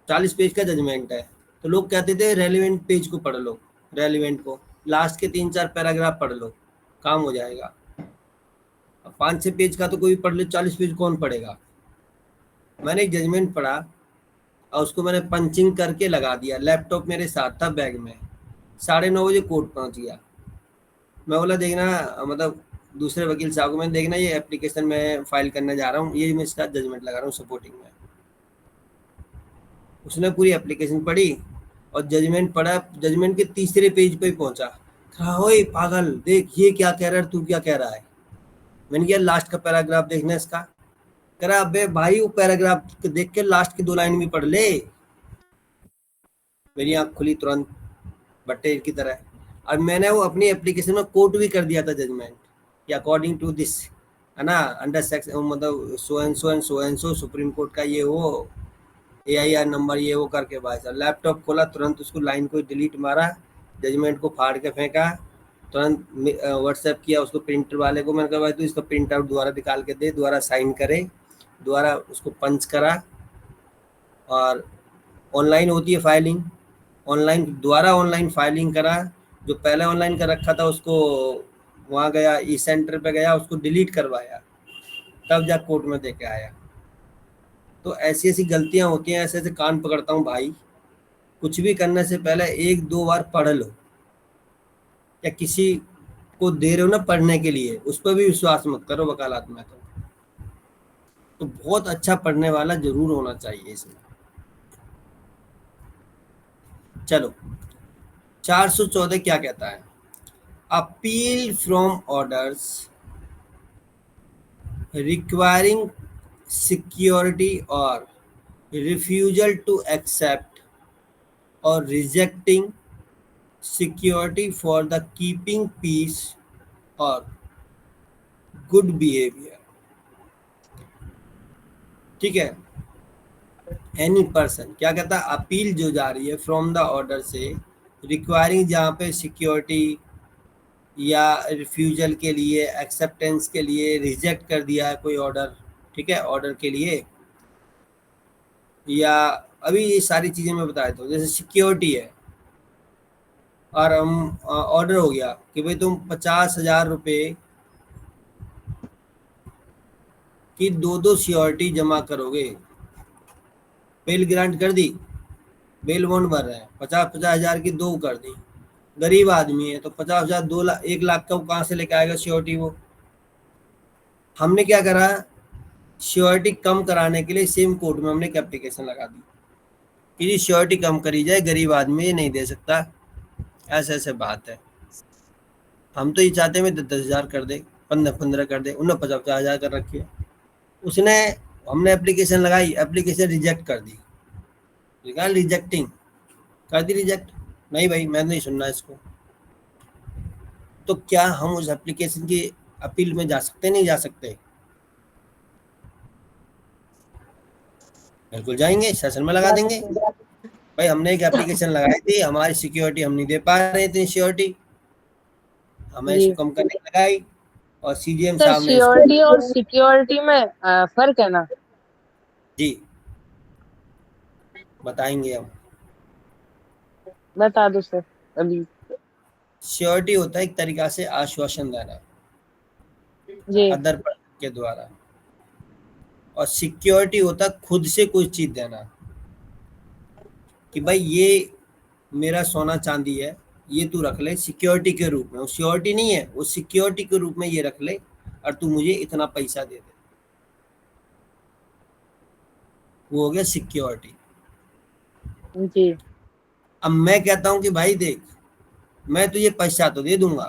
[SPEAKER 1] 40 पेज का जजमेंट है तो लोग कहते थे रेलिवेंट पेज को पढ़ लो, रेलिवेंट को लास्ट के 3-4 पैराग्राफ पढ़ लो, काम हो जाएगा। अब 5-6 पेज का तो कोई पढ़ ले, 40 पेज कौन पढ़ेगा। मैंने एक जजमेंट पढ़ा और उसको मैंने पंचिंग करके लगा दिया। लैपटॉप मेरे साथ था बैग में। 9:30 बजे कोर्ट पहुंच गया। मैं बोला देखना, मतलब दूसरे वकील साहब को, मैं देखना ये एप्लीकेशन मैं फाइल करने जा रहा हूँ, ये मैं इसका जजमेंट लगा रहा हूँ सपोर्टिंग में। उसने पूरी एप्लीकेशन पढ़ी और जजमेंट पढ़ा। जजमेंट के तीसरे पेज पे पहुंचा। कहा ओए पागल, देख ये क्या कह रहा है, तू क्या कह रहा है। मैंने कहा लास्ट का पैराग्राफ देखना इसका। कह रहा अबे भाई वो पैराग्राफ देख के लास्ट की 2 लाइन भी पढ़ ले। मेरी आंख खुली तुरंत बट्टे की तरह। और मैंने वो अपनी एप्लीकेशन में कोट भी कर दिया था जजमेंट कि अकॉर्डिंग टू दिस, है ना, अंडर सेक्शन, मतलब so and so and so and so, supreme court का ये वो AIR नंबर ये वो करके। भाई साहब लैपटॉप खोला, तुरंत उसको लाइन को डिलीट मारा, जजमेंट को फाड़ के फेंका, तुरंत व्हाट्सएप किया उसको प्रिंटर वाले को। मैंने कहा भाई तू इसका प्रिंट आउट दोबारा निकाल के दे, दोबारा साइन करे, दोबारा उसको पंच करा। और ऑनलाइन होती है फाइलिंग, ऑनलाइन दोबारा ऑनलाइन फाइलिंग करा। जो पहले ऑनलाइन कर रखा था उसको वहाँ गया, ई-सेंटर पे गया, उसको डिलीट करवाया, तब जा कोर्ट में दे के आया। तो ऐसी ऐसी गलतियाँ होती हैं, ऐसे ऐसे कान पकड़ता हूँ भाई। कुछ भी करने से पहले 1-2 बार पढ़ लो, या किसी को दे रहे हो ना पढ़ने के लिए, उस पर भी विश्वास मत करो वकालत में। तो बहुत अच्छा पढ़ने वाला जरूर होना चाहिए इसमें। चलो 414 क्या कहता है, appeal from orders requiring security और रिफ्यूजल टू एक्सेप्ट और rejecting security for the keeping peace और गुड बिहेवियर। ठीक है, एनी पर्सन क्या कहता है, अपील जो जा रही है फ्रॉम द ऑर्डर से, रिक्वायरिंग जहाँ पे सिक्योरिटी या रिफ्यूजल के लिए, एक्सेप्टेंस के लिए, रिजेक्ट कर दिया है कोई ऑर्डर, ठीक है, ऑर्डर के लिए, या अभी ये सारी चीज़ें मैं बता देता हूँ। जैसे सिक्योरिटी है और हम ऑर्डर हो गया कि भाई तुम 50,000 रुपये की 2 सिक्योरिटी जमा करोगे। बेल ग्रांट कर दी, बेल बॉन्ड भर रहे हैं, 50,000 की 2 कर दी। गरीब आदमी है तो 50,000 2 लाख 1 लाख का कहाँ से लेके आएगा सिक्योरिटी वो। हमने क्या करा, सिक्योरिटी कम कराने के लिए सेम कोर्ट में हमने एक एप्लीकेशन लगा दी कि जी सिक्योरिटी कम करी जाए, गरीब आदमी ये नहीं दे सकता, ऐसे ऐसे बात है। हम तो ये चाहते हैं 10,000 कर दे, 15 कर दे, उन्होंने 50,000 कर रखी है। उसने, हमने एप्लीकेशन लगाई, एप्लीकेशन रिजेक्ट कर दी, रिजेक्टिंग कर दी, रिजेक्ट। नहीं भाई मैं नहीं सुनना इसको। तो क्या हम उस एप्लीकेशन की अपील में जा सकते, नहीं जा सकते? बिल्कुल जाएंगे, सेशन में लगा देंगे। भाई हमने एक एप्लीकेशन लगाई थी, हमारी सिक्योरिटी हम नहीं दे पा रहे थे, सिक्योरिटी हमें इसको कम करने लगाई और CGM
[SPEAKER 3] सर
[SPEAKER 1] साहब ने
[SPEAKER 3] सिक्योरिटी और सिक्योरिटी में फर्क है ना?
[SPEAKER 1] जी बताएंगे हम।
[SPEAKER 3] बता दो सर अभी।
[SPEAKER 1] सिक्योरिटी होता है एक तरीका से आश्वासन देना
[SPEAKER 3] जी
[SPEAKER 1] अदर पर्सन के द्वारा, और सिक्योरिटी होता है खुद से कोई चीज देना कि भाई ये मेरा सोना चांदी है, ये तू रख ले सिक्योरिटी के रूप में। वो सिक्योरिटी नहीं है, वो सिक्योरिटी के रूप में ये रख ले और तू मुझे इतना पैसा दे दे, वो हो गया सिक्योरिटी।
[SPEAKER 3] जी
[SPEAKER 1] अब मैं कहता हूं कि भाई देख, मैं तुझे पैसा तो दे दूंगा,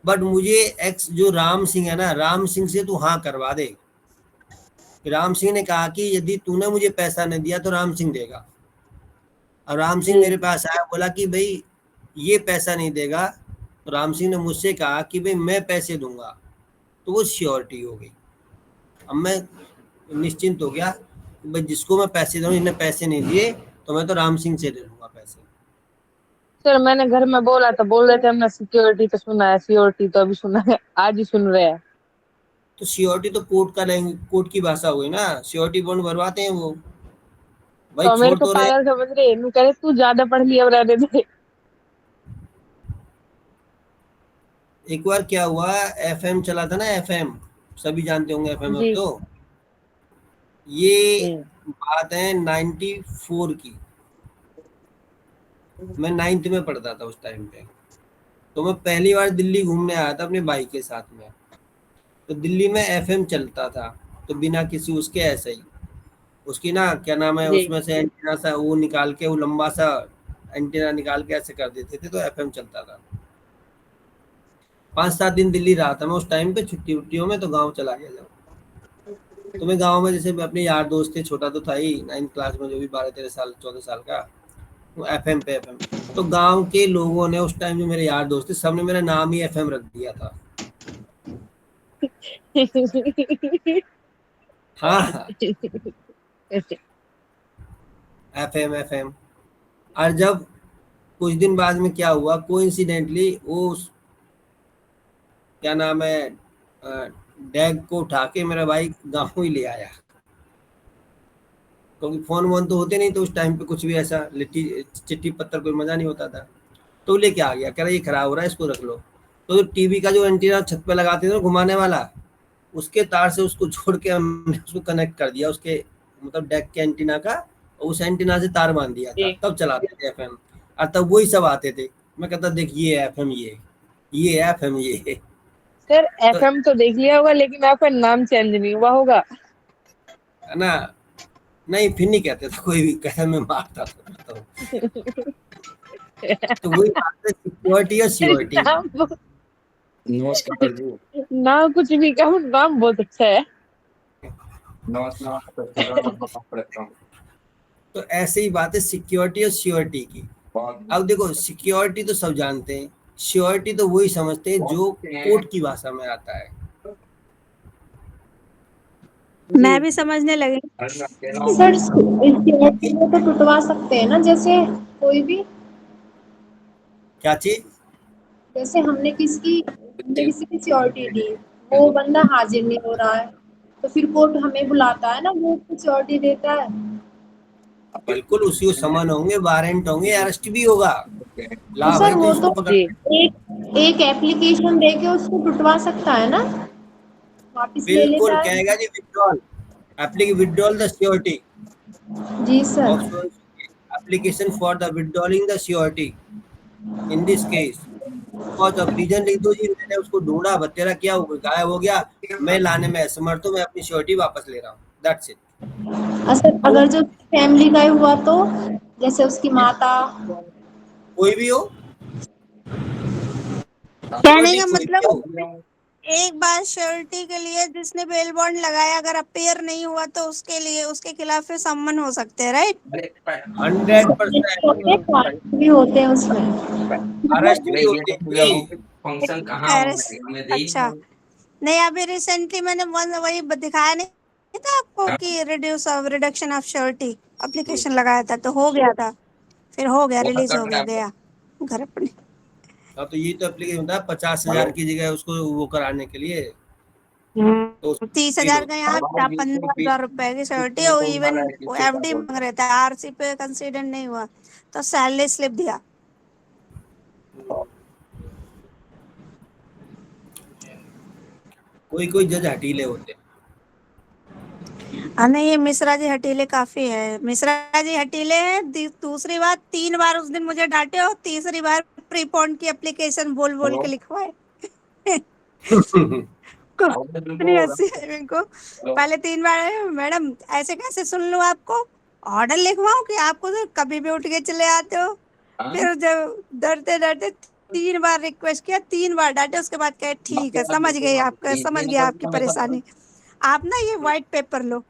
[SPEAKER 1] बट मुझे एक्स जो राम सिंह है ना, राम सिंह से तू हाँ करवा दे। राम सिंह ने कहा कि यदि तूने मुझे पैसा नहीं दिया तो राम सिंह देगा। और राम सिंह मेरे पास आया, बोला कि भाई ये पैसा नहीं देगा, तो राम सिंह ने मुझसे कहा कि भाई मैं पैसे दूंगा, तो वो सिक्योरिटी हो गई। अब मैं निश्चिंत हो गया कि भाई जिसको मैं पैसे दूँ, इन्हें पैसे नहीं दिए तो मैं तो राम सिंह से ले लूंगा पैसे।
[SPEAKER 3] सर मैंने घर में बोला था, बोल रहे थे हमने सिक्योरिटी तो सुना है, सिक्योरिटी तो अभी सुना है, आज ही सुन रहे हैं।
[SPEAKER 1] तो सिक्योरिटी तो कोर्ट का लैंग्वेज, कोर्ट की भाषा हुई ना, सिक्योरिटी बॉन्ड भरवाते हैं वो। भाई
[SPEAKER 3] तो मेरे
[SPEAKER 1] छोड़
[SPEAKER 3] को
[SPEAKER 1] तो रहे,
[SPEAKER 3] पागल समझ रहे, मैं कह रहे तू ज्यादा पढ़ लिया, रहने दे।
[SPEAKER 1] एक बार क्या हुआ, FM चला था ना, FM सभी जानते होंगे एफएम
[SPEAKER 3] जी।
[SPEAKER 1] तो। ये
[SPEAKER 3] हम्म।
[SPEAKER 1] बात है 94 की। मैं 9th में पढ़ता था उस टाइम पे। तो मैं पहली बार दिल्ली घूमने आया था अपने भाई के साथ में। तो दिल्ली में एफएम चलता था, तो बिना किसी उसके ऐसे ही उसकी ना क्या नाम है,
[SPEAKER 3] जी।
[SPEAKER 1] उसमें से एंटीना सा वो निकाल के, वो लंबा सा एंटीना निकाल के ऐसे कर देते थे, तो एफएम चलता था। 5-7 दिन दिल्ली रहा था मैं उस टाइम पे, छुट्टी उट्टियों में, तो गाँव चला गया जब। तो मैं गाँव में जैसे अपने यार दोस्त थे, छोटा तो था ही 9th क्लास में, जो भी 12-13 साल 14 साल का, वो एफएम पे एफएम। तो गांव के लोगों ने उस टाइम, जो मेरे यार दोस्त थे, सबने मेरा नाम ही एफएम रख दिया था। हाँ हाँ, एफएम एफएम। और जब कुछ दिन बाद में क्या हुआ, कोइंसिडेंटली वो क्या नाम है, डैग को उठा के मेरा भाई गाँव ही ले आया, क्योंकि फोन वोन तो होते नहीं, तो उस टाइम पे कुछ भी ऐसा लिट्टी चिट्ठी पत्थर कोई मजा नहीं होता था। तो लेके आ गया, कह रहा ये खराब हो रहा है, इसको रख लो। तो टीवी का जो एंटीना छत पे लगाते थे ना घुमाने वाला, उसके तार से उसको जोड़ के हमने उसको कनेक्ट कर दिया, उसके मतलब डेक के एंटीना का, और उस एंटीना से तार बांध दिया था,
[SPEAKER 3] जी।
[SPEAKER 1] तब चलाते थे एफएम। और तब वही सब आते थे। मैं कहता देख ये एफएम, ये एफएम ये।
[SPEAKER 3] सर
[SPEAKER 1] तो
[SPEAKER 3] एफएम तो देख लिया होगा, लेकिन आपका नाम चेंज नहीं हुआ होगा।
[SPEAKER 1] है ना, नहीं फिर नहीं कहते थे, कोई भी कहता मैं मारता था। तो वही बात है, सिक्योरिटी और सिक्योरिटी।
[SPEAKER 3] नाम
[SPEAKER 4] नमस्कार जी।
[SPEAKER 3] नाम कुछ भी कहो, नाम बहुत अच्छा है।
[SPEAKER 4] नमस्कार।
[SPEAKER 1] तो ऐसे ही बात है सिक्योरिटी और श्योरिटी की। अब देखो, सिक्योरिटी तो सब जानते हैं, श्योरिटी तो वही समझते हैं जो कोर्ट की भाषा में आता है।
[SPEAKER 7] मैं भी समझने लगी।
[SPEAKER 8] सर सिक्योरिटी में तो टुटवा सकते हैं ना, जैसे कोई भी,
[SPEAKER 1] क्या चीज?
[SPEAKER 8] जैसे हमने किसी की सिक्योरिटी दी, वो बंदा हाजिर नहीं हो रहा है, तो फिर कोर्ट हमें बुलाता है ना, वो सिक्योरिटी देता है।
[SPEAKER 1] बिल्कुल, उसी को समन होंगे, वारंट होंगे, अरेस्ट भी होगा।
[SPEAKER 8] तो
[SPEAKER 1] ला
[SPEAKER 8] सर
[SPEAKER 1] भाई, तो
[SPEAKER 8] वो
[SPEAKER 1] इसको
[SPEAKER 8] तो
[SPEAKER 1] पकड़।
[SPEAKER 3] जी।
[SPEAKER 8] एक एप्लीकेशन दे के उसको टुटवा सकता है ना, वापस ले
[SPEAKER 1] बिल्कुल
[SPEAKER 8] लेता है।
[SPEAKER 1] कहेगा जी विड्रॉल, विड्रॉल द सिक्योरिटी
[SPEAKER 8] जी sir.
[SPEAKER 1] of application for the withdrawing the surety in this case because of reason लिख दो जी, मैंने उसको ढूंढा, बतेरा क्या हो गया, गायब हो गया, मैं लाने में असमर्थ हूँ, मैं अपनी श्योरिटी वापस ले रहा हूँ, दैट्स इट।
[SPEAKER 8] सर अगर जो फैमिली का ही हुआ तो, जैसे उसकी माता,
[SPEAKER 1] कोई भी हो,
[SPEAKER 7] कहने
[SPEAKER 1] श्योरिटी
[SPEAKER 7] का
[SPEAKER 1] कोई भी
[SPEAKER 7] मतलब,
[SPEAKER 1] हो।
[SPEAKER 7] एक बार श्योरिटी के लिए जिसने बेल बॉन्ड लगाया, अगर अपेयर नहीं हुआ तो उसके लिए उसके खिलाफ फिर सम्मन हो सकते हैं, राइट?
[SPEAKER 1] 100%
[SPEAKER 8] भी होते हैं उसमें।
[SPEAKER 1] अरेस्ट भी होते हैं।
[SPEAKER 4] फंक्शन कहाँ हो
[SPEAKER 7] अरेस्ट,
[SPEAKER 4] हमें देख
[SPEAKER 7] अच्छा। नहीं, अभी रिसेंटली मैंने वही दिखाया नहीं था आपको कि रिडक्शन ऑफ श्योरिटी एप्लीकेशन लगाया था, तो हो गया था, फिर हो गया, रिलीज हो गया घर अपने।
[SPEAKER 1] हाँ, तो ये तो एप्लीकेशन होता है 50,000 की जगह उसको वो कराने के लिए, तो
[SPEAKER 7] 30,000 का यहाँ 15,000 रुपए की श्योरिटी, और इवन एफडी मांग रहे थे, आरसी पे कंसीडर नहीं हुआ तो सैलरी स्लिप दिया।
[SPEAKER 1] कोई कोई जज हटीले होते हैं।
[SPEAKER 7] नहीं, ये मिश्रा जी हटीले काफी है, मिश्रा जी हटीले हैं। दूसरी बात, 3 बार उस दिन मुझे डांटे, और तीसरी बार प्रीपॉन्ड की एप्लीकेशन बोल बोल के लिखवाए। इतनी हंसी है मेरे को। पहले 3 बार, मैडम ऐसे कैसे सुन लूं आपको, ऑर्डर लिखवाऊं कि आपको तो कभी भी उठ के चले आते हो। फिर जब डरते डरते 3 बार रिक्वेस्ट किया, 3 बार डांटे, उसके बाद कहे ठीक है, समझ गई आपका, समझ गया आपकी परेशानी, आप ना ये व्हाइट पेपर लो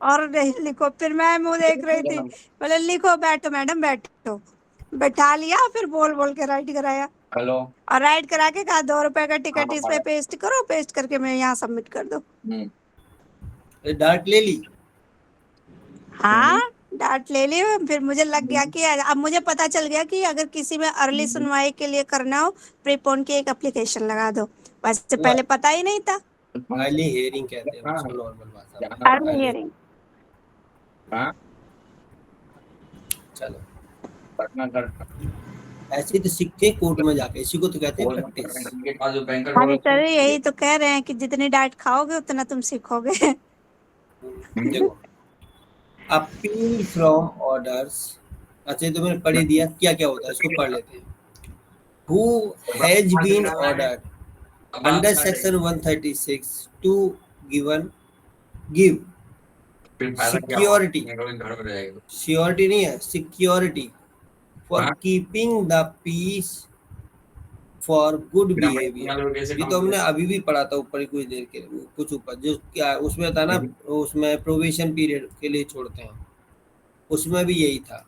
[SPEAKER 7] और लिखो। फिर मैं मुंह देख रही थी, बोले लिखो, बैठो मैडम बैठो, बैठा लिया, फिर बोल बोल के राइट कराया, और राइट करा के कहा 2 रुपए का टिकट इस पे पेस्ट करो, पेस्ट करके मैं यहाँ सबमिट कर दो।
[SPEAKER 1] डांट ले ली।
[SPEAKER 7] हाँ, डांट ले ली। फिर मुझे लग गया कि अब मुझे पता चल गया कि अगर किसी में अर्ली सुनवाई के लिए करना हो, प्रीपोन की एक एप्लीकेशन लगा दो। वैसे पहले पता ही नहीं था।
[SPEAKER 1] अर्ली हियरिंग कहते हैं उसको नॉर्मल भाषा में।
[SPEAKER 7] Early hearing.
[SPEAKER 1] चलो, ऐसे तो सीखते कोर्ट में जाके, इसी को तो कहते हैं प्रैक्टिस।
[SPEAKER 7] अरे सर यही तो कह रहे हैं कि जितनी डांट खाओगे उतना तुम सीखोगे।
[SPEAKER 1] देखो, अपील फ्रॉम ऑर्डर्स, अच्छा तो मैंने पढ़ ही दिया, क्या क्या होता है इसको पढ़ लेते हैं। Who has been ordered under section 136 to give security, security नहीं है, security for keeping the peace for good behaviour. ये तो हमने अभी भी पढ़ा था ऊपर ही कुछ देर के लिए, कुछ ऊपर जो क्या उसमें था ना, उसमें प्रोबेशन पीरियड के लिए छोड़ते हैं, उसमें भी यही था।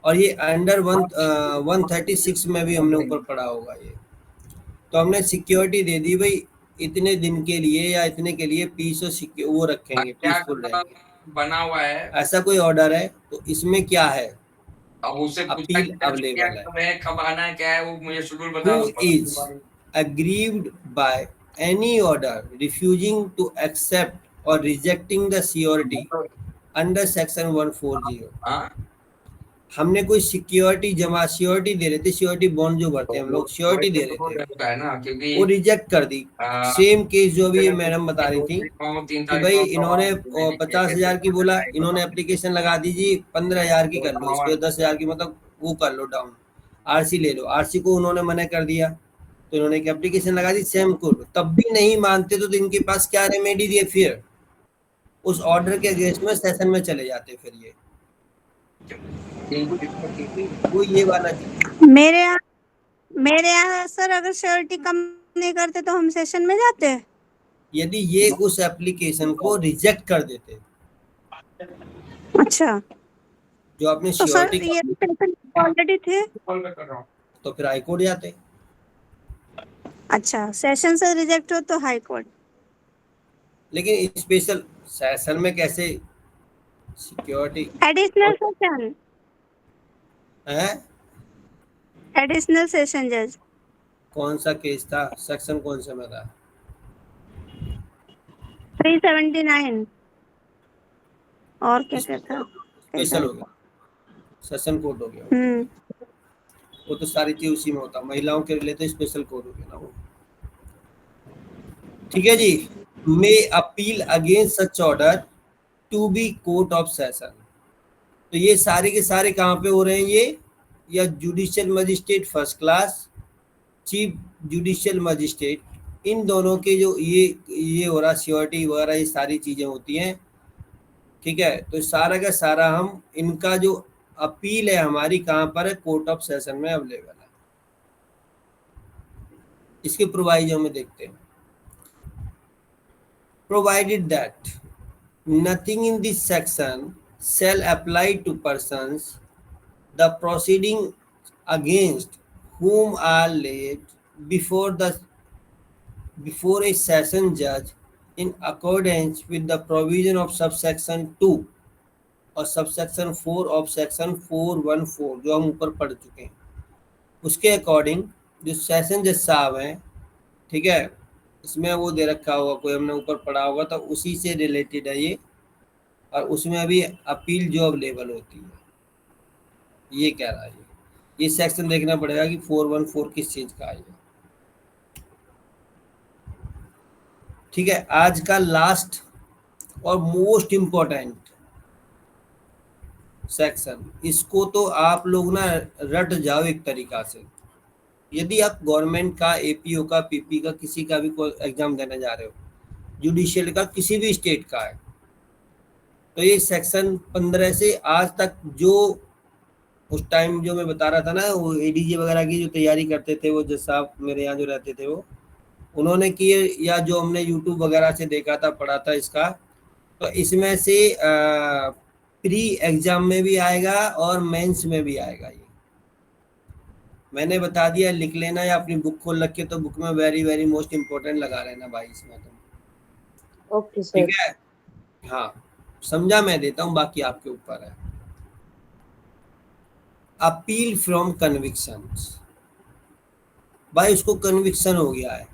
[SPEAKER 1] और ये अंडर 136 में भी हमने ऊपर पढ़ा होगा ये। तो हमने सिक्योरिटी दे दी भाई, इतने दिन के लिए या इतने के लिए पीस और वो रखेंगे, पीसफुल रहेंगे,
[SPEAKER 9] बना हुआ है।
[SPEAKER 1] ऐसा कोई ऑर्डर है। तो इसमें क्या है,
[SPEAKER 9] अब उससे
[SPEAKER 1] अपील अवेलेबल है।
[SPEAKER 9] कब आना है, क्या है, वो मुझे शेड्यूल बता
[SPEAKER 1] Who is aggrieved by any order refusing to accept or rejecting the surety under section 140।
[SPEAKER 9] हाँ?
[SPEAKER 1] हमने कोई सिक्योरिटी जमा, सिक्योरिटी दे रहे थे, सिक्योरिटी बॉन्ड जो भरते हैं हम लोग, सिक्योरिटी दे रहे थे,
[SPEAKER 9] है ना, क्योंकि
[SPEAKER 1] वो रिजेक्ट कर दी। सेम केस जो अभी मैडम बता रही थी कि भाई इन्होंने 50,000 की बोला, इन्होंने एप्लीकेशन लगा दीजिए 15,000 की कर लो, इसके 10,000 की मतलब वो कर लो डाउन, आरसी ले लो, आरसी को उन्होंने मना कर दिया, तो इन्होंने एक एप्लीकेशन लगा दी सेम को, तब भी नहीं मानते तो इनके पास क्या रेमेडी दिए, फिर उस ऑर्डर के अगेंस्ट में सेशन में चले जाते। फिर ये वो ये वाला
[SPEAKER 7] मेरे यहाँ सर अगर श्योरिटी कम नहीं करते तो हम सेशन में जाते हैं।
[SPEAKER 1] यदि ये उस एप्लीकेशन को रिजेक्ट कर देते,
[SPEAKER 7] अच्छा,
[SPEAKER 1] जो आपने
[SPEAKER 7] तो सर
[SPEAKER 1] श्योरिटी
[SPEAKER 7] ये सेशन ऑलरेडी थे,
[SPEAKER 1] तो फिर हाई कोर्ट जाते।
[SPEAKER 7] अच्छा सेशन से रिजेक्ट हो तो हाई कोर्ट।
[SPEAKER 1] लेकिन स्पेशल सेशन में कैसे सिक्योरिटी
[SPEAKER 7] एडिशनल सेशन,
[SPEAKER 1] है?
[SPEAKER 7] एडिशनल सेशन जज।
[SPEAKER 1] कौन सा केस था, सेक्शन कौन सा में था?
[SPEAKER 7] 379 और क्या क्या था,
[SPEAKER 1] स्पेशल हो गया, सेशन कोर्ट हो गया। वो तो सारी चीज उसी में होता, महिलाओं के रिलेटेड स्पेशल कोर्ट हो गया ना वो। ठीक है जी। May appeal against such order to be court of session. तो ये सारे के सारे कहाँ पे हो रहे हैं ये, या judicial magistrate first class, chief judicial magistrate, इन दोनों के जो ये हो रहा, सिक्योरिटी वगैरह ये सारी चीजें होती हैं। ठीक है, तो सारा का सारा हम इनका जो अपील है हमारी कहाँ पर है, कोर्ट ऑफ सेशन में अवेलेबल है। इसके प्रोवाइजो में देखते हैं। Provided that nothing in this section shall apply to persons the proceeding against whom are laid before a session judge in accordance with the provision of subsection 2 और subsection 4 of section 414 जो हम ऊपर पढ़ चुके हैं, उसके अकॉर्डिंग जो session जज साहब हैं, ठीक है, इसमें वो दे रखा होगा, कोई हमने ऊपर पढ़ा होगा, तो उसी से रिलेटेड है ये। और उसमें अभी अपील जो अवेलेबल होती है, ये कह रहा है ये सेक्शन देखना पड़ेगा कि 414 किस चीज का है। ठीक है, आज का लास्ट और मोस्ट इम्पोर्टेंट सेक्शन, इसको तो आप लोग ना रट जाओ एक तरीका से। यदि आप गवर्नमेंट का, एपीओ का, पीपी का, किसी का भी कोई एग्जाम देने जा रहे हो, जुडिशियल का, किसी भी स्टेट का है, तो ये सेक्शन 15 से आज तक जो उस टाइम जो मैं बता रहा था ना, वो एडीजे वगैरह की जो तैयारी करते थे, वो जज साहब मेरे यहाँ जो रहते थे, वो उन्होंने किए, या जो हमने यूट्यूब वगैरह से देखा था, पढ़ा था इसका, तो इसमें से प्री एग्जाम में भी आएगा और मेंस में भी आएगा। ये मैंने बता दिया, लिख लेना, या अपनी बुक खोल रख के तो बुक में वेरी वेरी मोस्ट इम्पोर्टेंट लगा लेना भाई इसमें तो।
[SPEAKER 3] Okay sir.
[SPEAKER 1] ठीक है, हाँ समझा, मैं देता हूँ, बाकी आपके ऊपर है। अपील फ्रॉम कन्विक्शंस, भाई उसको कन्विक्शन हो गया है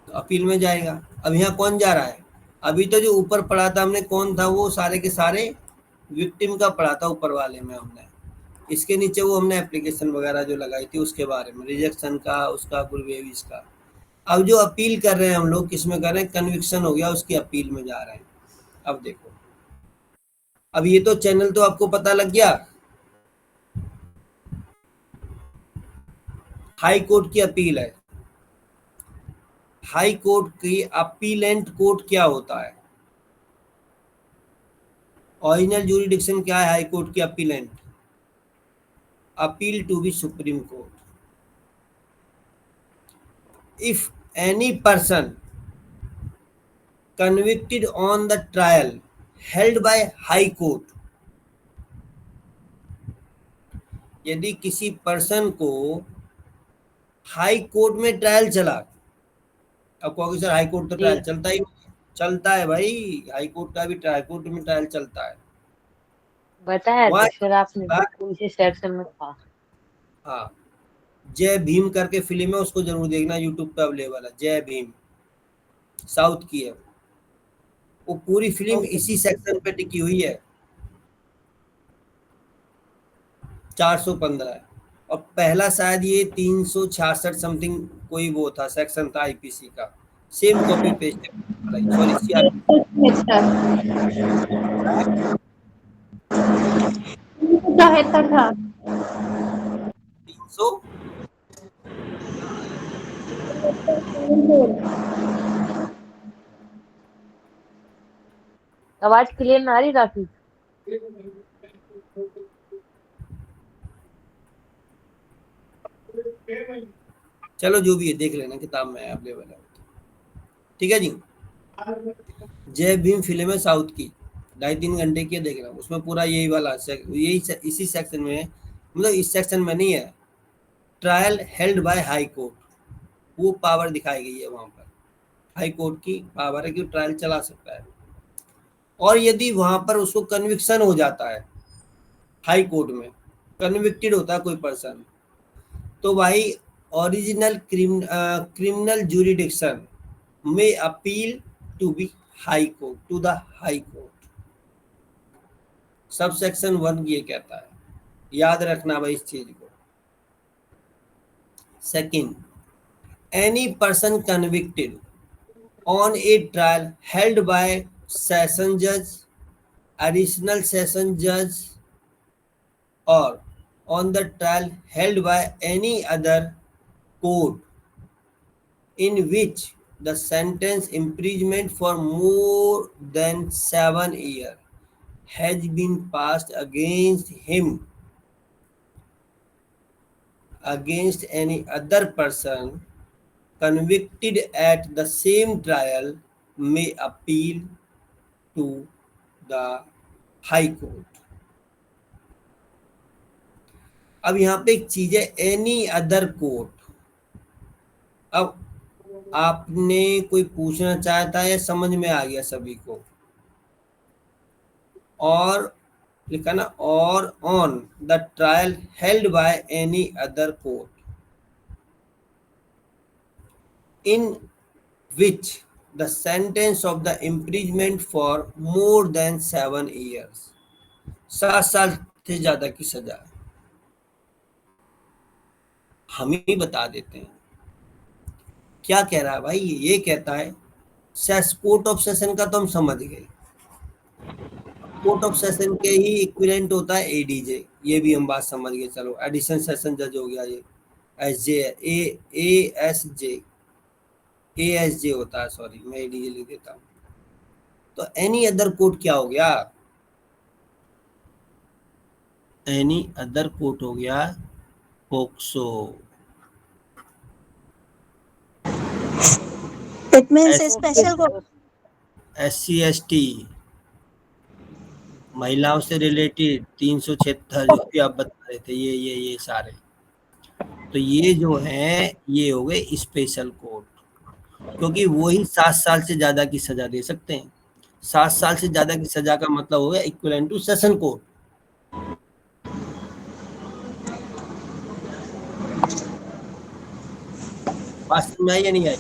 [SPEAKER 1] तो अपील में जाएगा। अब यहाँ कौन जा रहा है, अभी तो जो ऊपर पढ़ा था हमने, कौन था वो, सारे के सारे विक्टिम का पढ़ा था ऊपर वाले में हमने, इसके नीचे वो हमने एप्लीकेशन वगैरह जो लगाई थी उसके बारे में, रिजेक्शन का, उसका गुरवेविस का। अब जो अपील कर रहे हैं हम लोग, किसमें कर रहे हैं, कन्विक्शन हो गया उसकी अपील में जा रहे हैं। अब देखो, अब ये तो चैनल तो आपको पता लग गया। हाई कोर्ट की अपील है। हाई कोर्ट की अपीलेंट कोर्ट क्या होता है? ओरिजिनल ज्यूरिडिक्शन क्या है हाई कोर्ट की appellant? Appeal to be supreme court. If any person convicted on the trial held by high court, यदि किसी पर्सन को हाई कोर्ट में ट्रायल चला, अब कहोगे सर हाई कोर्ट तो ट्रायल चलता ही चलता है भाई, हाई कोर्ट का भी ट्रायल कोर्ट में ट्रायल चलता है,
[SPEAKER 3] बताया था सर आपने, उसी सेक्शन में था।
[SPEAKER 1] हाँ, जय भीम करके फिल्म है, उसको जरूर देखना, यूट्यूब पे अवेलेबल है, जय भीम, साउथ की है वो, पूरी फिल्म इसी सेक्शन पे टिकी हुई है। 415 है और पहला शायद ये 366 समथिंग कोई वो था, सेक्शन था आईपीसी का, सेम कॉपी पेस्ट सॉरी
[SPEAKER 8] 73 था।
[SPEAKER 1] 300
[SPEAKER 3] आवाज क्लियर ना आ रही राखी?
[SPEAKER 1] चलो जो भी है देख लेना, किताब में अवेलेबल है, ठीक है जी। जय भीम फिल्म है साउथ की, 2.5-3 घंटे की देखना, उसमें पूरा यही वाला यही इसी सेक्शन में, मतलब इस सेक्शन में नहीं है, trial held by high court, वो पावर दिखाई गई है वहां पर, हाई कोर्ट की पावर है कि ट्रायल चला सकता है। और यदि वहां पर उसको कन्विक्शन हो जाता है, हाई कोर्ट में कन्विक्टेड होता है कोई पर्सन, तो भाई ओरिजिनल क्रिमिनल ज्यूरिडिक्शन में appeal to be high court, to the high court. Sub section 1 ये कहता है, याद रखना भाई इस चीज को। Second, any person convicted on A trial held by session जज, एडिशनल सेशन जज or on the trial held by any other court in which the sentence imprisonment for more than 7 years has been passed against him against any other person convicted at the same trial may appeal to the high court। अब यहाँ पे एक चीज है, any other court. अब आपने कोई पूछना चाहता है, समझ में आ गया सभी को? और लिखा ना, और on the trial held by any other court in which the sentence of the imprisonment for more than 7 years, 7 साल से ज्यादा की सजा। हम ही बता देते हैं क्या कह रहा है भाई, ये कहता है कोर्ट ऑफ सेशन का तो हम समझ गए, कोर्ट ऑफ सेशन के ही इक्विवेलेंट होता है एडीजे, ये भी हम बात समझ गए। चलो एडिशनल सेशन जज हो गया, ये एसजे एएसजे होता है, सॉरी मैं एडीजे लिख देता हूँ। तो एनी अदर कोर्ट क्या हो गया? एनी अदर कोर्ट हो गया POCSO.
[SPEAKER 7] It means a special court.
[SPEAKER 1] SC ST, महिलाओं से रिलेटेड 376 जो भी आप बता रहे थे, ये सारे, तो ये जो है ये हो गए स्पेशल कोर्ट, क्योंकि वही 7 साल से ज्यादा की सजा दे सकते हैं। 7 साल से ज्यादा की सजा का मतलब हो गया इक्विवेलेंट टू सेशन कोर्ट। बात में आई या नहीं आई?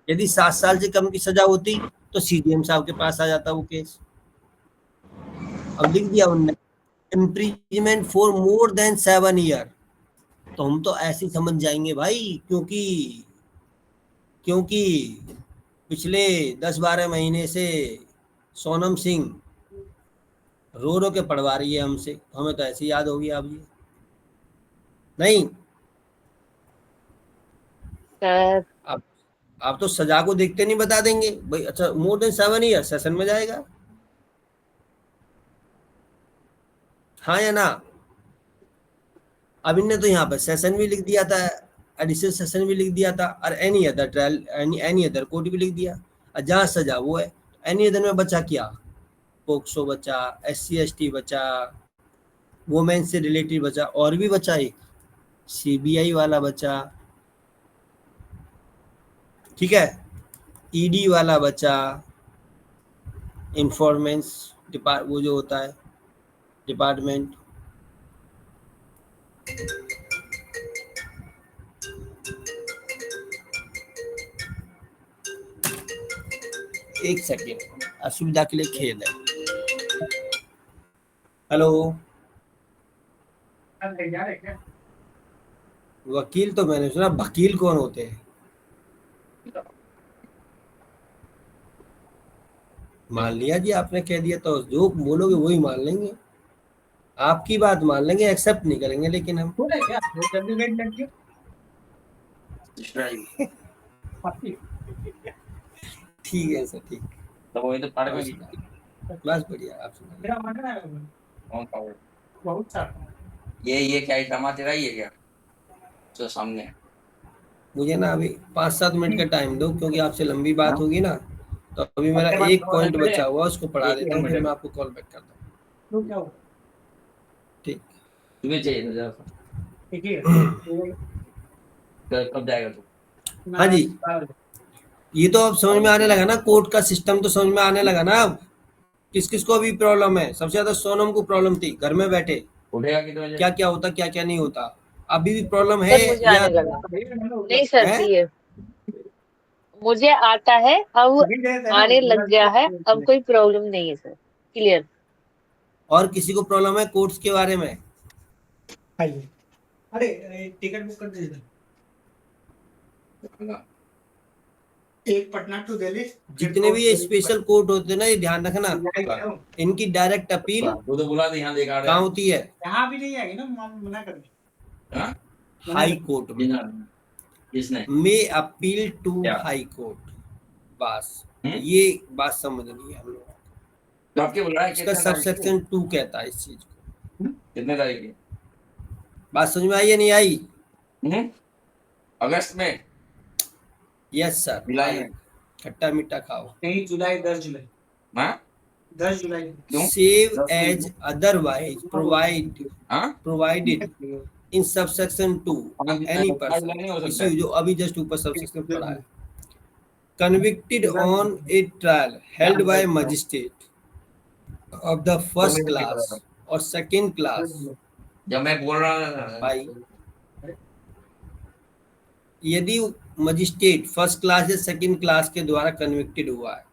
[SPEAKER 1] यदि 7 साल से कम की सजा होती तो सीडीएम साहब के पास आ जाता वो केस। अब लिख दिया उनने imprisonment for more than 7 year, तो हम तो ऐसे ही समझ जाएंगे भाई, क्योंकि पिछले 10-12 महीने से सोनम सिंह रो रो के पढ़वा रही है हमसे, हमें तो ऐसे याद होगी आप जी नहीं।
[SPEAKER 3] सर
[SPEAKER 1] आप तो सजा को देखते नहीं बता देंगे भाई। अच्छा मोर देन 7 ईयर सेशन में जाएगा, हाँ या ना? अब इनने तो यहाँ पर सेशन भी लिख दिया था, एडिशनल सेशन भी लिख दिया था, और any other trial any other court भी लिख दिया, और जहाँ सजा वो है। एनी अदर में बचा क्या? पोक्सो बचा, SC/ST बचा, वुमेन से रिलेटेड बचा, और भी बचा एक CBI वाला बचा, ठीक है, ED वाला बचा, इंफॉर्मेंस वो जो होता है डिपार्टमेंट, एक सेकेंड, असुविधा के लिए खेद है। हेलो, वकील तो मैंने सुना, वकील कौन होते हैं? मान लिया जी, आपने कह दिया तो जो बोलोगे वही मान लेंगे, आपकी बात मान लेंगे, एक्सेप्ट नहीं करेंगे लेकिन हम। ठीक है सर, ठीक, बस बढ़िया, आप सुनाइए।
[SPEAKER 9] ये क्या ड्रामा तेरा ही है क्या जो सामने?
[SPEAKER 1] मुझे ना अभी 5-7 मिनट का टाइम दो, क्योंकि आपसे लंबी बात होगी ना, तो अभी मेरा एक पॉइंट बचा हुआ, उसको पढ़ा देता हूँ, फिर मैं आपको कॉल बैक करता हूँ। ठीक,
[SPEAKER 9] तुम्हें चाहिए कब जाएगा तू?
[SPEAKER 1] हाँ जी, ये तो अब समझ में आने लगा ना, कोर्ट का सिस्टम तो समझ में आने लगा ना अब। किस किस को अभी प्रॉब्लम है? सबसे ज्यादा सोनम को प्रॉब्लम थी, घर में बैठे
[SPEAKER 9] उठेगा कितने बजे?
[SPEAKER 1] क्या क्या होता, क्या क्या नहीं होता, अभी भी प्रॉब्लम है
[SPEAKER 3] मुझे
[SPEAKER 1] या?
[SPEAKER 3] आने लगा नहीं सर,
[SPEAKER 1] है?
[SPEAKER 3] क्लियर मुझे आता है, अब आने लग गया है, अब कोई प्रॉब्लम नहीं है सर, क्लियर।
[SPEAKER 1] और किसी को प्रॉब्लम है कोर्ट्स के बारे में?
[SPEAKER 10] अरे टिकट बुक कर दीजिए, एक पटना टू दिल्ली।
[SPEAKER 1] जितने भी ये स्पेशल कोर्ट होते हैं ना, ये ध्यान रखना, इनकी डायरेक्ट अपील
[SPEAKER 9] वो तो बुला दे, यहाँ देखा
[SPEAKER 1] कहाँ होती है?
[SPEAKER 10] यहाँ भी नहीं आएगी ना, मना कर
[SPEAKER 1] हाई कोर्ट में।
[SPEAKER 9] किसने?
[SPEAKER 1] मे अपील टू हाई कोर्ट, बस ये बात समझनी है हम लोग।
[SPEAKER 9] तो आपके बोल रहा है
[SPEAKER 1] इसका सबसेक्शन 2 कहता है इस चीज को।
[SPEAKER 9] कितने तारीख की
[SPEAKER 1] बात समझ में आई या नहीं आई?
[SPEAKER 9] अगस्त में?
[SPEAKER 1] यस सर,
[SPEAKER 9] जुलाई में?
[SPEAKER 1] खट्टा मीठा खाओ।
[SPEAKER 10] नहीं, जुलाई 10 जुलाई,
[SPEAKER 9] हाँ
[SPEAKER 10] 10 जुलाई।
[SPEAKER 1] Save as otherwise provided in subsection 2 any person, इसी जो अभी जस्ट ऊपर सबसेक्शन पढ़ा है, convicted on a trial held by magistrate of the first class or second class।
[SPEAKER 9] जब मैं बोल रहा
[SPEAKER 1] भाई, यदि मजिस्ट्रेट फर्स्ट क्लास या सेकंड क्लास के द्वारा कन्विक्टेड हुआ है,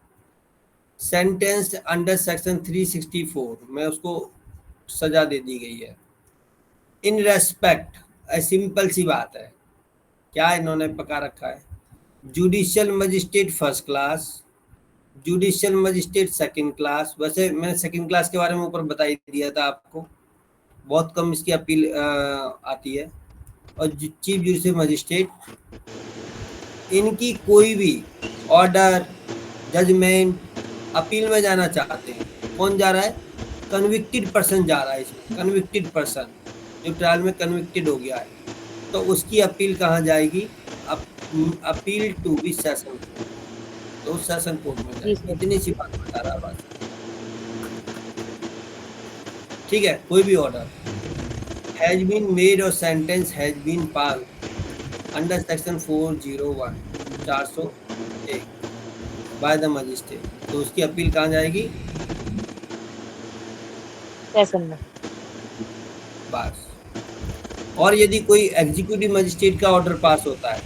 [SPEAKER 1] सेंटेंस अंडर सेक्शन 364 में उसको सजा दे दी गई है, इन रेस्पेक्ट, सिंपल सी बात है, क्या इन्होंने पका रखा है, judicial magistrate first class, judicial magistrate second class. वैसे मैंने सेकंड क्लास के बारे में ऊपर बता ही दिया था आपको, बहुत कम इसकी अपील आती है। और चीफ जुडिशियल मजिस्ट्रेट, इनकी कोई भी ऑर्डर, जजमेंट अपील में जाना चाहते हैं, कौन जा रहा है? कन्विक्टेड पर्सन जा रहा है इसमें, कन्विक्टेड पर्सन जो ट्रायल में कन्विक्टेड हो गया है, तो उसकी अपील कहाँ जाएगी? अपील टू बी सेशन, तो सेशन कोर्ट में जाएगी। इतनी सी बात बता रहा बात, ठीक है। कोई भी ऑर्डर हैज बीन मेड और sentence has been pass under section 401 401 by the magistrate, तो उसकी अपील कहाँ जाएगी?
[SPEAKER 3] सेशन में,
[SPEAKER 1] बस। और यदि कोई एग्जीक्यूटिव मजिस्ट्रेट का ऑर्डर पास होता है,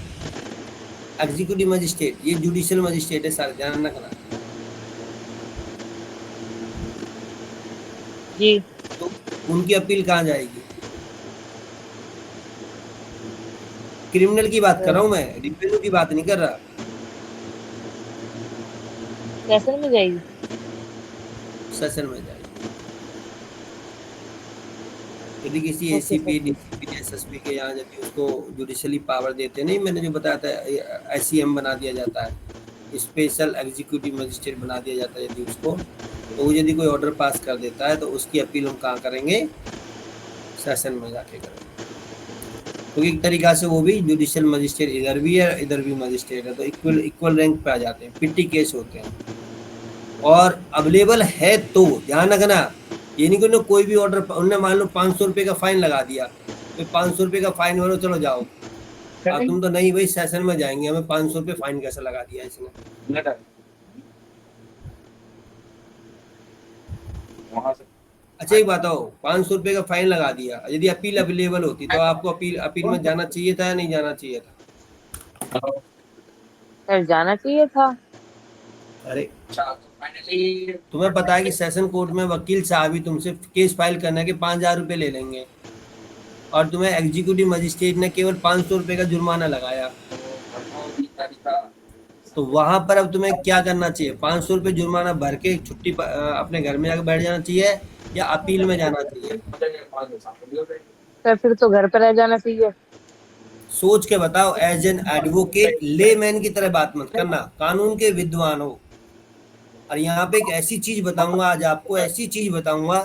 [SPEAKER 1] एग्जीक्यूटिव मजिस्ट्रेट, ये जुडिशियल मजिस्ट्रेट है, सारे ध्यान रखना।
[SPEAKER 3] जी
[SPEAKER 1] तो उनकी अपील कहाँ जाएगी? क्रिमिनल की बात कर रहा हूँ मैं, रेवेन्यू की बात नहीं कर रहा।
[SPEAKER 3] सेशन में जाएगी।
[SPEAKER 1] सेशन में जाएगी। यदि किसी
[SPEAKER 3] okay
[SPEAKER 1] ACP,
[SPEAKER 3] sir.
[SPEAKER 1] DCP, SSP के यहाँ यदि उसको जुडिशली पावर देते नहीं, मैंने जो बताया था एसईएम बना दिया जाता है, स्पेशल एग्जीक्यूटिव मजिस्ट्रेट बना दिया जाता है यदि उसको, तो वो यदि कोई ऑर्डर पास कर देता है तो उसकी अपील हम कहाँ करेंगे? सेशन में जाके करेंगे। तो एक तरीका से वो भी जुडिशियल मजिस्ट्रेट इधर भी है इधर भी मजिस्ट्रेट है, तो इक्वल रैंक पे आ जाते हैं, पिट्टी केस होते हैं। और अवेलेबल है तो ध्यान रखना, ये नहीं कि कोई भी ऑर्डर, उन्होंने मान लो 500 रुपये का फाइन लगा दिया, तो 500 रुपये का फाइन भरो, चलो जाओ। अब तुम तो नहीं भाई सेशन में जाएंगे, हमें 500 रुपये फाइन कैसे लगा दिया इसने? अच्छा एक बताओ, 500 रुपये का फाइन लगा दिया, यदि अपील अवेलेबल होती तो आपको अपील में जाना चाहिए था या नहीं जाना चाहिए था?
[SPEAKER 3] सर जाना चाहिए था।
[SPEAKER 1] अरे तुम्हें पता है कि सेशन कोर्ट में वकील साहब ही तुमसे केस फाइल करने के 5,000 रुपये ले लेंगे, और तुम्हें एग्जीक्यूटिव मजिस्ट्रेट ने केवल 500 रुपये का जुर्माना लगाया, तो वहां पर अब तुम्हें क्या करना चाहिए? 500 रुपये जुर्माना भर के छुट्टी अपने घर में जाकर बैठ जाना चाहिए या अपील में जाना चाहिए?
[SPEAKER 3] सर फिर तो घर पर रह जाना चाहिए।
[SPEAKER 1] सोच के बताओ, एज एन एडवोकेट लेमैन की तरह बात मत करना, कानून के विद्वान हो। और यहाँ पे एक ऐसी चीज बताऊंगा, आज आपको ऐसी चीज बताऊंगा,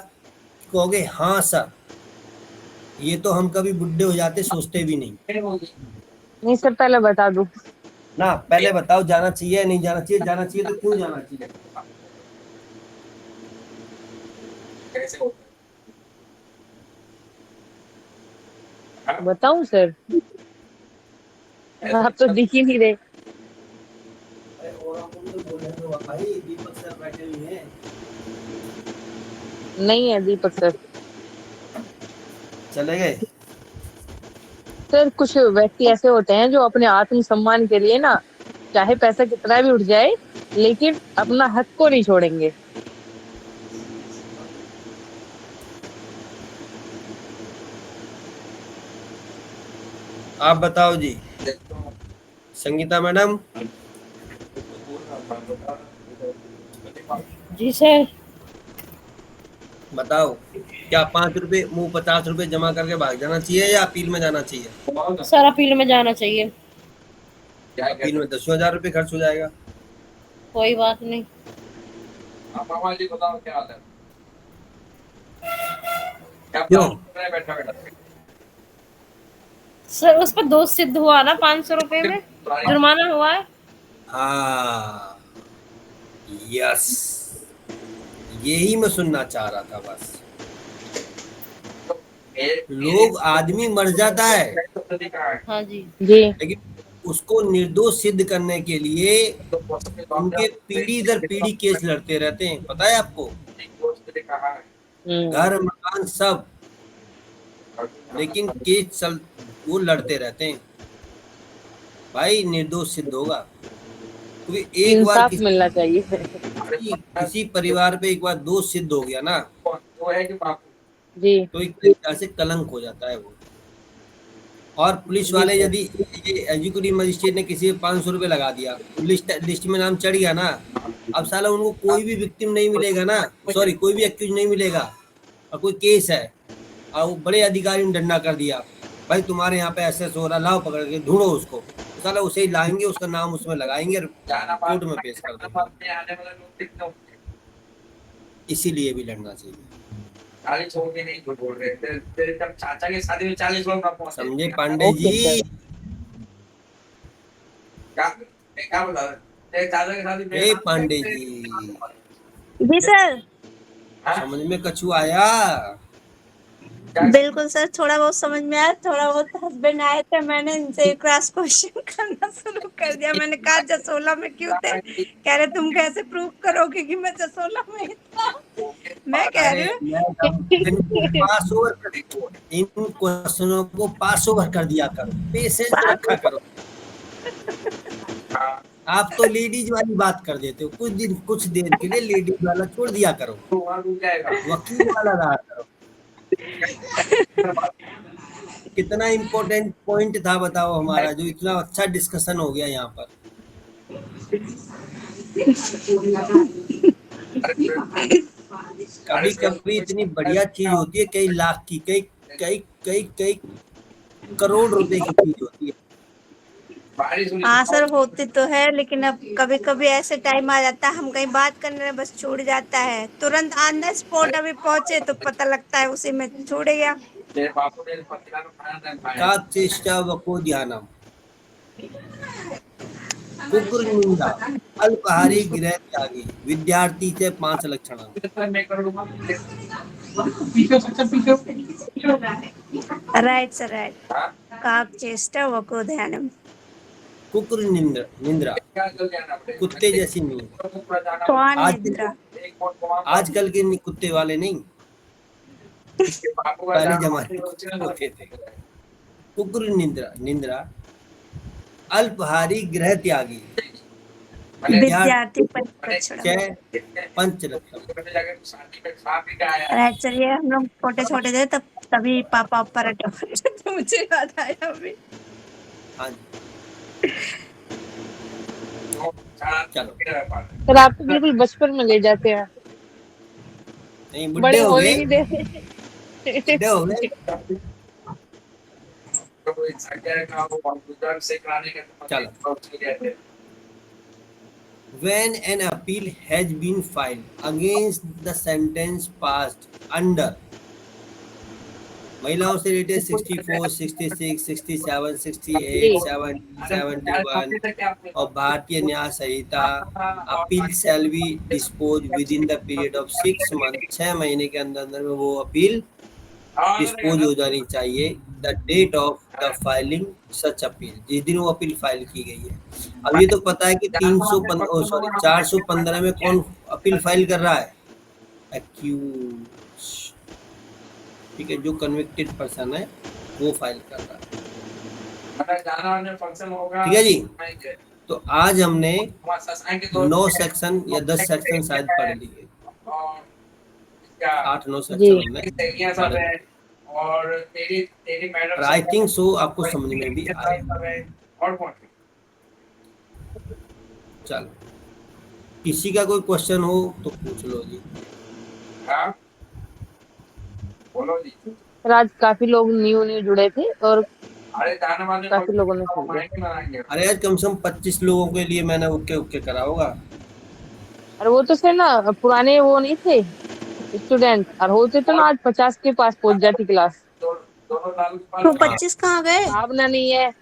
[SPEAKER 1] कहोगे हाँ सर, ये तो हम कभी बुढ़े हो जाते सोचते भी नहीं।
[SPEAKER 3] नहीं सर पहले बता दो
[SPEAKER 1] ना, पहले बताओ जाना चाहिए या नहीं जाना चाहिए? जाना चाहिए तो क्यों जाना चाहिए?
[SPEAKER 3] बताऊं सर? आप तो दिख ही नहीं रहे।
[SPEAKER 1] भाई दीपक सर बैठे हुए हैं।
[SPEAKER 3] नहीं है दीपक सर।
[SPEAKER 1] चले गए?
[SPEAKER 3] सर कुछ व्यक्ति ऐसे होते हैं जो अपने आत्मसम्मान के लिए ना, चाहे पैसा कितना भी उठ जाए, लेकिन अपना हक को नहीं छोड़ेंगे।
[SPEAKER 1] आप बताओ जी संगीता मैडम।
[SPEAKER 2] जी सर।
[SPEAKER 1] बताओ, क्या 5 रुपए मुँह 50 रुपए जमा करके भाग जाना चाहिए या अपील में जाना चाहिए?
[SPEAKER 2] सर अपील में जाना चाहिए।
[SPEAKER 1] अपील में 10,000 रुपये खर्च हो जाएगा।
[SPEAKER 2] कोई बात नहीं।
[SPEAKER 1] क्यों?
[SPEAKER 2] सर उस पर दोष सिद्ध हुआ ना, 500 रुपए में जुर्माना हुआ है।
[SPEAKER 1] हाँ यस, यही मैं सुनना चाह रहा था बस। लोग, आदमी मर जाता है,
[SPEAKER 2] हाँ जी
[SPEAKER 3] जी
[SPEAKER 1] लेकिन उसको निर्दोष सिद्ध करने के लिए उनके पीढ़ी दर पीढ़ी केस लड़ते रहते हैं, पता है आपको? घर मकान सब, लेकिन केस वो लड़ते रहते हैं। भाई निर्दोष सिद्ध होगा, क्योंकि एक बार
[SPEAKER 3] इंसाफ मिलना चाहिए।
[SPEAKER 1] किसी परिवार पे एक बार दोष सिद्ध हो गया ना,
[SPEAKER 3] जी
[SPEAKER 1] तो एक तरीके से कलंक हो जाता है वो। और पुलिस वाले यदि ये एग्जीक्यूटिव मजिस्ट्रेट ने किसी 500 रुपये लगा दिया, लिस्ट में नाम चढ़ गया ना, अब साला उनको कोई भी विक्टिम नहीं मिलेगा ना, सॉरी कोई भी एक्यूज नहीं मिलेगा, और कोई केस है और वो बड़े अधिकारी ने डंडा कर दिया, भाई तुम्हारे यहाँ पे ऐसे हो रहा, लाओ पकड़ के ढूंढो उसको, तो साला उसे ही लाएंगे, उसका नाम उसमें लगाएंगे और कोर्ट में पेश कर देंगे। इसीलिए भी लड़ना चाहिए। समझे पांडे जी? ए पांडे जी,
[SPEAKER 7] जी सर।
[SPEAKER 1] समझ में कछु आया?
[SPEAKER 7] बिल्कुल सर, थोड़ा बहुत समझ में आया, थोड़ा बहुत हस्बैंड आए थे, मैंने इनसे क्रॉस क्वेश्चन करना शुरू कर दिया। मैंने कहा जसोला में क्यों थे? कह रहे तुम कैसे प्रूव करोगे कि मैं जसोला में था? मैं कह रही हूँ
[SPEAKER 1] पास ओवर, इन क्वेश्चनों को पास ओवर कर दिया करो, पेशेंस रखा करो। आप तो लेडीज वाली बात कर देते हो, कुछ देर के लिए लेडीज वाला छोड़ दिया करो, वकील वाला रहा करो। कितना इम्पोर्टेंट पॉइंट था बताओ हमारा, जो इतना अच्छा डिस्कशन हो गया यहाँ पर। कभी कभी इतनी बढ़िया चीज होती है, कई लाख की, कई कई कई कई करोड़ रुपए की चीज होती है।
[SPEAKER 7] हाँ सर, होती तो है, लेकिन अब कभी कभी ऐसे टाइम आ जाता है, हम कहीं बात करने में बस छूट जाता है, तुरंत ऑन द स्पॉट अभी पहुंचे तो पता लगता है उसी में छूट गया।
[SPEAKER 1] का चेष्टा वको ध्यानम कुकुर निंदा अल्पहारी गृह त्यागी विद्यार्थी से 5 लक्षण।
[SPEAKER 7] Right sir, right. काक चेष्टा वको ध्यानम।
[SPEAKER 1] कुकुर निंद्रा कुत्ते जैसी नींद। आजकल के कुत्ते वाले नहीं, पहले जमाने में कुत्ते होते थे। कुकुर निंद्रा अल्पहारी गृह त्यागी
[SPEAKER 7] विद्यार्थी
[SPEAKER 1] 5 लक्षण।
[SPEAKER 7] राइट सर, ये हम लोग छोटे छोटे थे तब, तभी पापा पराठे तो मुझे याद आया अभी।
[SPEAKER 1] हाँ जी, चलो।
[SPEAKER 3] सर आप तो बिल्कुल बचपन में ले जाते हैं,
[SPEAKER 1] नहीं
[SPEAKER 3] बड़े
[SPEAKER 1] बुढ़े हो
[SPEAKER 3] होने
[SPEAKER 1] गए,
[SPEAKER 3] नहीं देते।
[SPEAKER 1] बुढ़े हो गए। चलो। When an appeal has been filed against the sentence passed under महिलाओं से रिलेटेड 64, 66, 67, 68, 70, 71 और Bharatiya Nyaya Sanhita, appeal shall be disposed with in the period of 6 month, 6 महीने के अंदर अंदर में वो अपील डिस्पोज हो जानी चाहिए। The date of the filing such appeal, जिस दिन वो अपील फाइल की गई है। अब ये तो पता है कि 415 में कौन अपील फाइल कर रहा है, एक्यूज, ठीक है, जो कन्विक्टेड पर्सन है वो फाइल कर रहा है, ठीक है जी। तो आज हमने 9 सेक्शन या 10 सेक्शन शायद पढ़ लिए, 8-9 सेक्शन हमने पढ़े, और आई थिंक सो आपको समझ में भी आए। चलो, किसी का कोई क्वेश्चन हो तो पूछ लो जी।
[SPEAKER 3] सर आज काफी लोग न्यू जुड़े थे और काफी लोगों ने सुन लिया।
[SPEAKER 1] अरे आज कम से कम 25 लोगों के लिए मैंने ओके करा होगा।
[SPEAKER 3] अरे वो तो सर ना पुराने वो नहीं थे स्टूडेंट, और होते तो ना आज 50 के पास पहुंच जाती क्लास।
[SPEAKER 7] तो 25 कहाँ गए?
[SPEAKER 3] भावना नहीं है,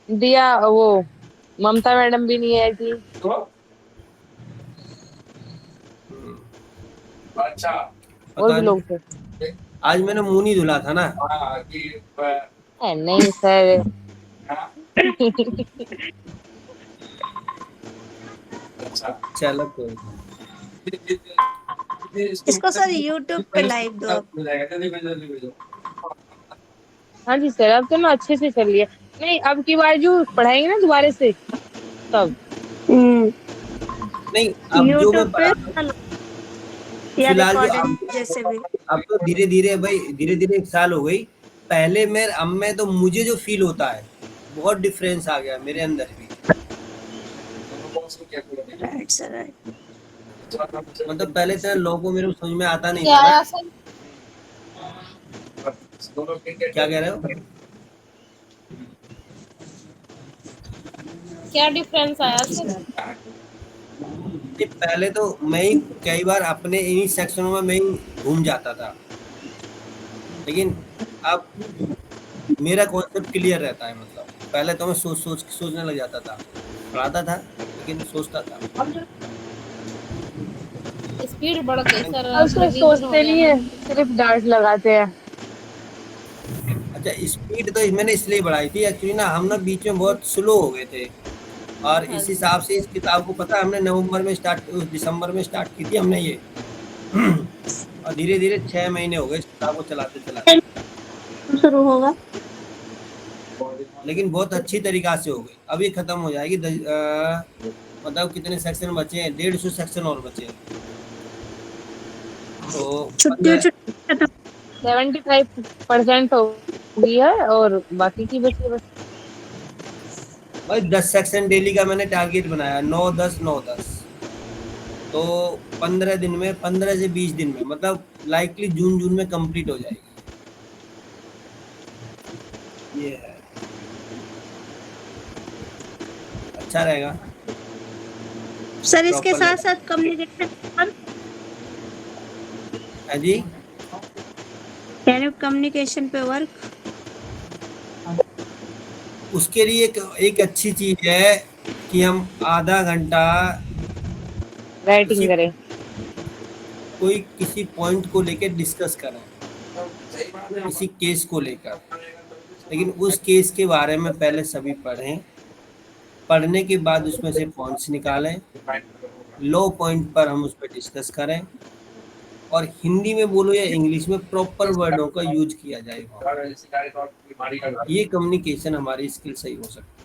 [SPEAKER 3] दिया वो ममता मैडम भी नहीं आई थी। और भी लोग थे।
[SPEAKER 1] आज मैंने मुंह नहीं धुला था ना।
[SPEAKER 3] नहीं सर।
[SPEAKER 1] चलो कोई,
[SPEAKER 7] इसको सर YouTube पे लाइव दो।
[SPEAKER 3] हाँ जी सर, अब तो ना अच्छे से चल लिया। नहीं, अब की बार जो पढ़ाएंगे ना दोबारा से तब।
[SPEAKER 1] नहीं अब जो मैं फिलहाल
[SPEAKER 7] जैसे भी,
[SPEAKER 1] अब तो धीरे धीरे भाई, धीरे धीरे 1 साल हो गई। पहले मैं, अब मैं तो मुझे जो फील होता है बहुत डिफरेंस आ गया मेरे अंदर भी। मतलब पहले तो लोगों को मेरे को समझ में आता नहीं था। क्या कह रहे हो?
[SPEAKER 2] क्या डिफरेंस आया सर?
[SPEAKER 1] पहले तो मैं ही कई बार अपने इन्हीं सेक्शनों में मैं ही घूम जाता था, लेकिन अब मेरा कॉन्सेप्ट क्लियर रहता है। मतलब पहले तो मैं सोचने लग जाता था, पढ़ाता था लेकिन सोचता था।
[SPEAKER 2] स्पीड बढ़ गई सर।
[SPEAKER 3] अब तो सोचते नहीं है, सिर्फ डांट लगाते हैं।
[SPEAKER 1] अच्छा, स्पीड तो मैंने इसलिए बढ़ाई थी एक्चुअली ना, हम ना बीच में बहुत स्लो हो गए थे, और इस हिसाब से इस किताब को पता है हमने दिसंबर में स्टार्ट की थी हमने ये, और धीरे धीरे 6 महीने हो गए इस किताब को चलाते चलाते।
[SPEAKER 7] शुरू होगा।
[SPEAKER 1] लेकिन बहुत अच्छी तरीका से हो गई। अब ये खत्म हो जाएगी। मतलब कितने सेक्शन बचे हैं? 150 सेक्शन और बचे हैं। तो
[SPEAKER 3] 75% हो गई है और बाकी की बची है बस।
[SPEAKER 1] भाई 10 सेक्शन डेली का मैंने टारगेट बनाया, 9-10 9-10, तो 15 दिन में, 15 से 20 दिन में, मतलब लाइकली जून में कंप्लीट हो जाएगी। ये है, अच्छा रहेगा
[SPEAKER 7] सर इसके
[SPEAKER 1] Proper
[SPEAKER 7] साथ साथ कम्युनिकेशन,
[SPEAKER 1] है जी।
[SPEAKER 7] कैन यू कम्युनिकेशन पे वर्क?
[SPEAKER 1] उसके लिए एक अच्छी चीज है कि हम आधा घंटा
[SPEAKER 3] राइटिंग करें।
[SPEAKER 1] कोई किसी पॉइंट को लेकर डिस्कस करें, किसी केस को लेकर, लेकिन उस केस के बारे में पहले सभी पढ़ें, पढ़ने के बाद उसमें से पॉइंट्स निकालें, लो पॉइंट पर हम उस पर डिस्कस करें, और हिंदी में बोलो या इंग्लिश में प्रॉपर वर्डों का यूज किया जाए। ये कम्युनिकेशन हमारी स्किल सही हो सकती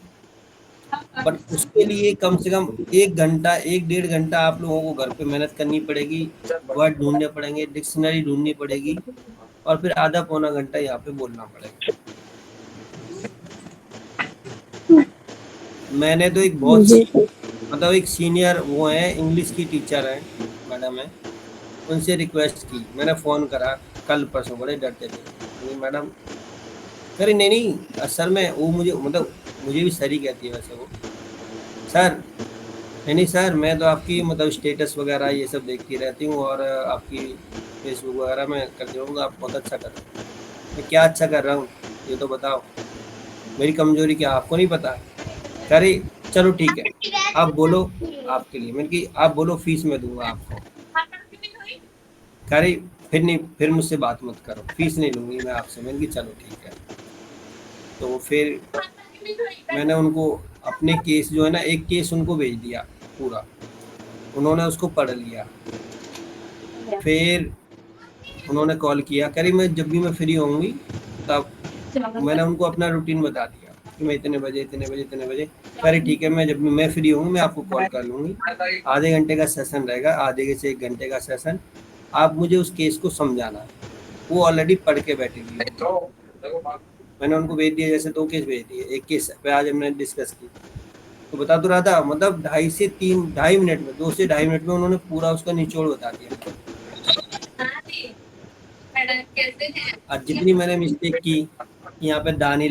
[SPEAKER 1] है। बट उसके लिए कम से कम 1 घंटा 1-1.5 घंटा आप लोगों को घर पे मेहनत करनी पड़ेगी, वर्ड ढूंढने पड़ेंगे, डिक्शनरी ढूंढनी पड़ेगी, और फिर आधा पौना घंटा यहाँ पे बोलना पड़ेगा। मैंने तो एक बहुत मतलब एक सीनियर वो है, इंग्लिश की टीचर है, मैडम है, उनसे रिक्वेस्ट की, मैंने फ़ोन करा कल परसों, बड़े डरते थे मैडम, अरे नहीं सर, मैं वो मुझे मतलब मुझे भी सर ही कहती है वैसे वो, सर नहीं सर, मैं तो आपकी मतलब स्टेटस वगैरह ये सब देखती रहती हूँ, और आपकी फेसबुक वगैरह में करती हूँ, आप बहुत अच्छा कर रहे हो। मैं क्या अच्छा कर रहा हूँ ये तो बताओ, मेरी कमजोरी क्या आपको नहीं पता? कह रही चलो ठीक है, आप बोलो आपके लिए, मैंने कि आप बोलो, फीस मैं दूंगा आपको। कह रही फिर नहीं, फिर मुझसे बात मत करो, फीस नहीं लूँगी मैं आपसे। मैंने कि चलो ठीक है। तो फिर मैंने उनको अपने केस जो है ना, एक केस उनको भेज दिया पूरा, उन्होंने उसको पढ़ लिया। फिर उन्होंने कॉल किया, कह रही मैं जब भी मैं फ्री होंगी तब, मैंने उनको अपना रूटीन बता दिया कि मैं इतने बजे कह रही ठीक है, मैं जब भी मैं फ्री होंगी मैं आपको कॉल कर लूँगी। आधे घंटे का सेशन रहेगा, आधे से 1 घंटे का सेशन, आप मुझे उस केस को समझाना है। वो ऑलरेडी पढ़ के बैठी हुई है। मैंने उनको भेज दिया, जैसे 2 केस भेज दिए, एक केस पे आज हमने डिस्कस की, तो बता तो रहा था, मतलब 2.5 मिनट में, 2 से 2.5 मिनट में उन्होंने पूरा उसका निचोड़ बता दिया। और जितनी मैंने मिस्टेक की, यहाँ पे दानी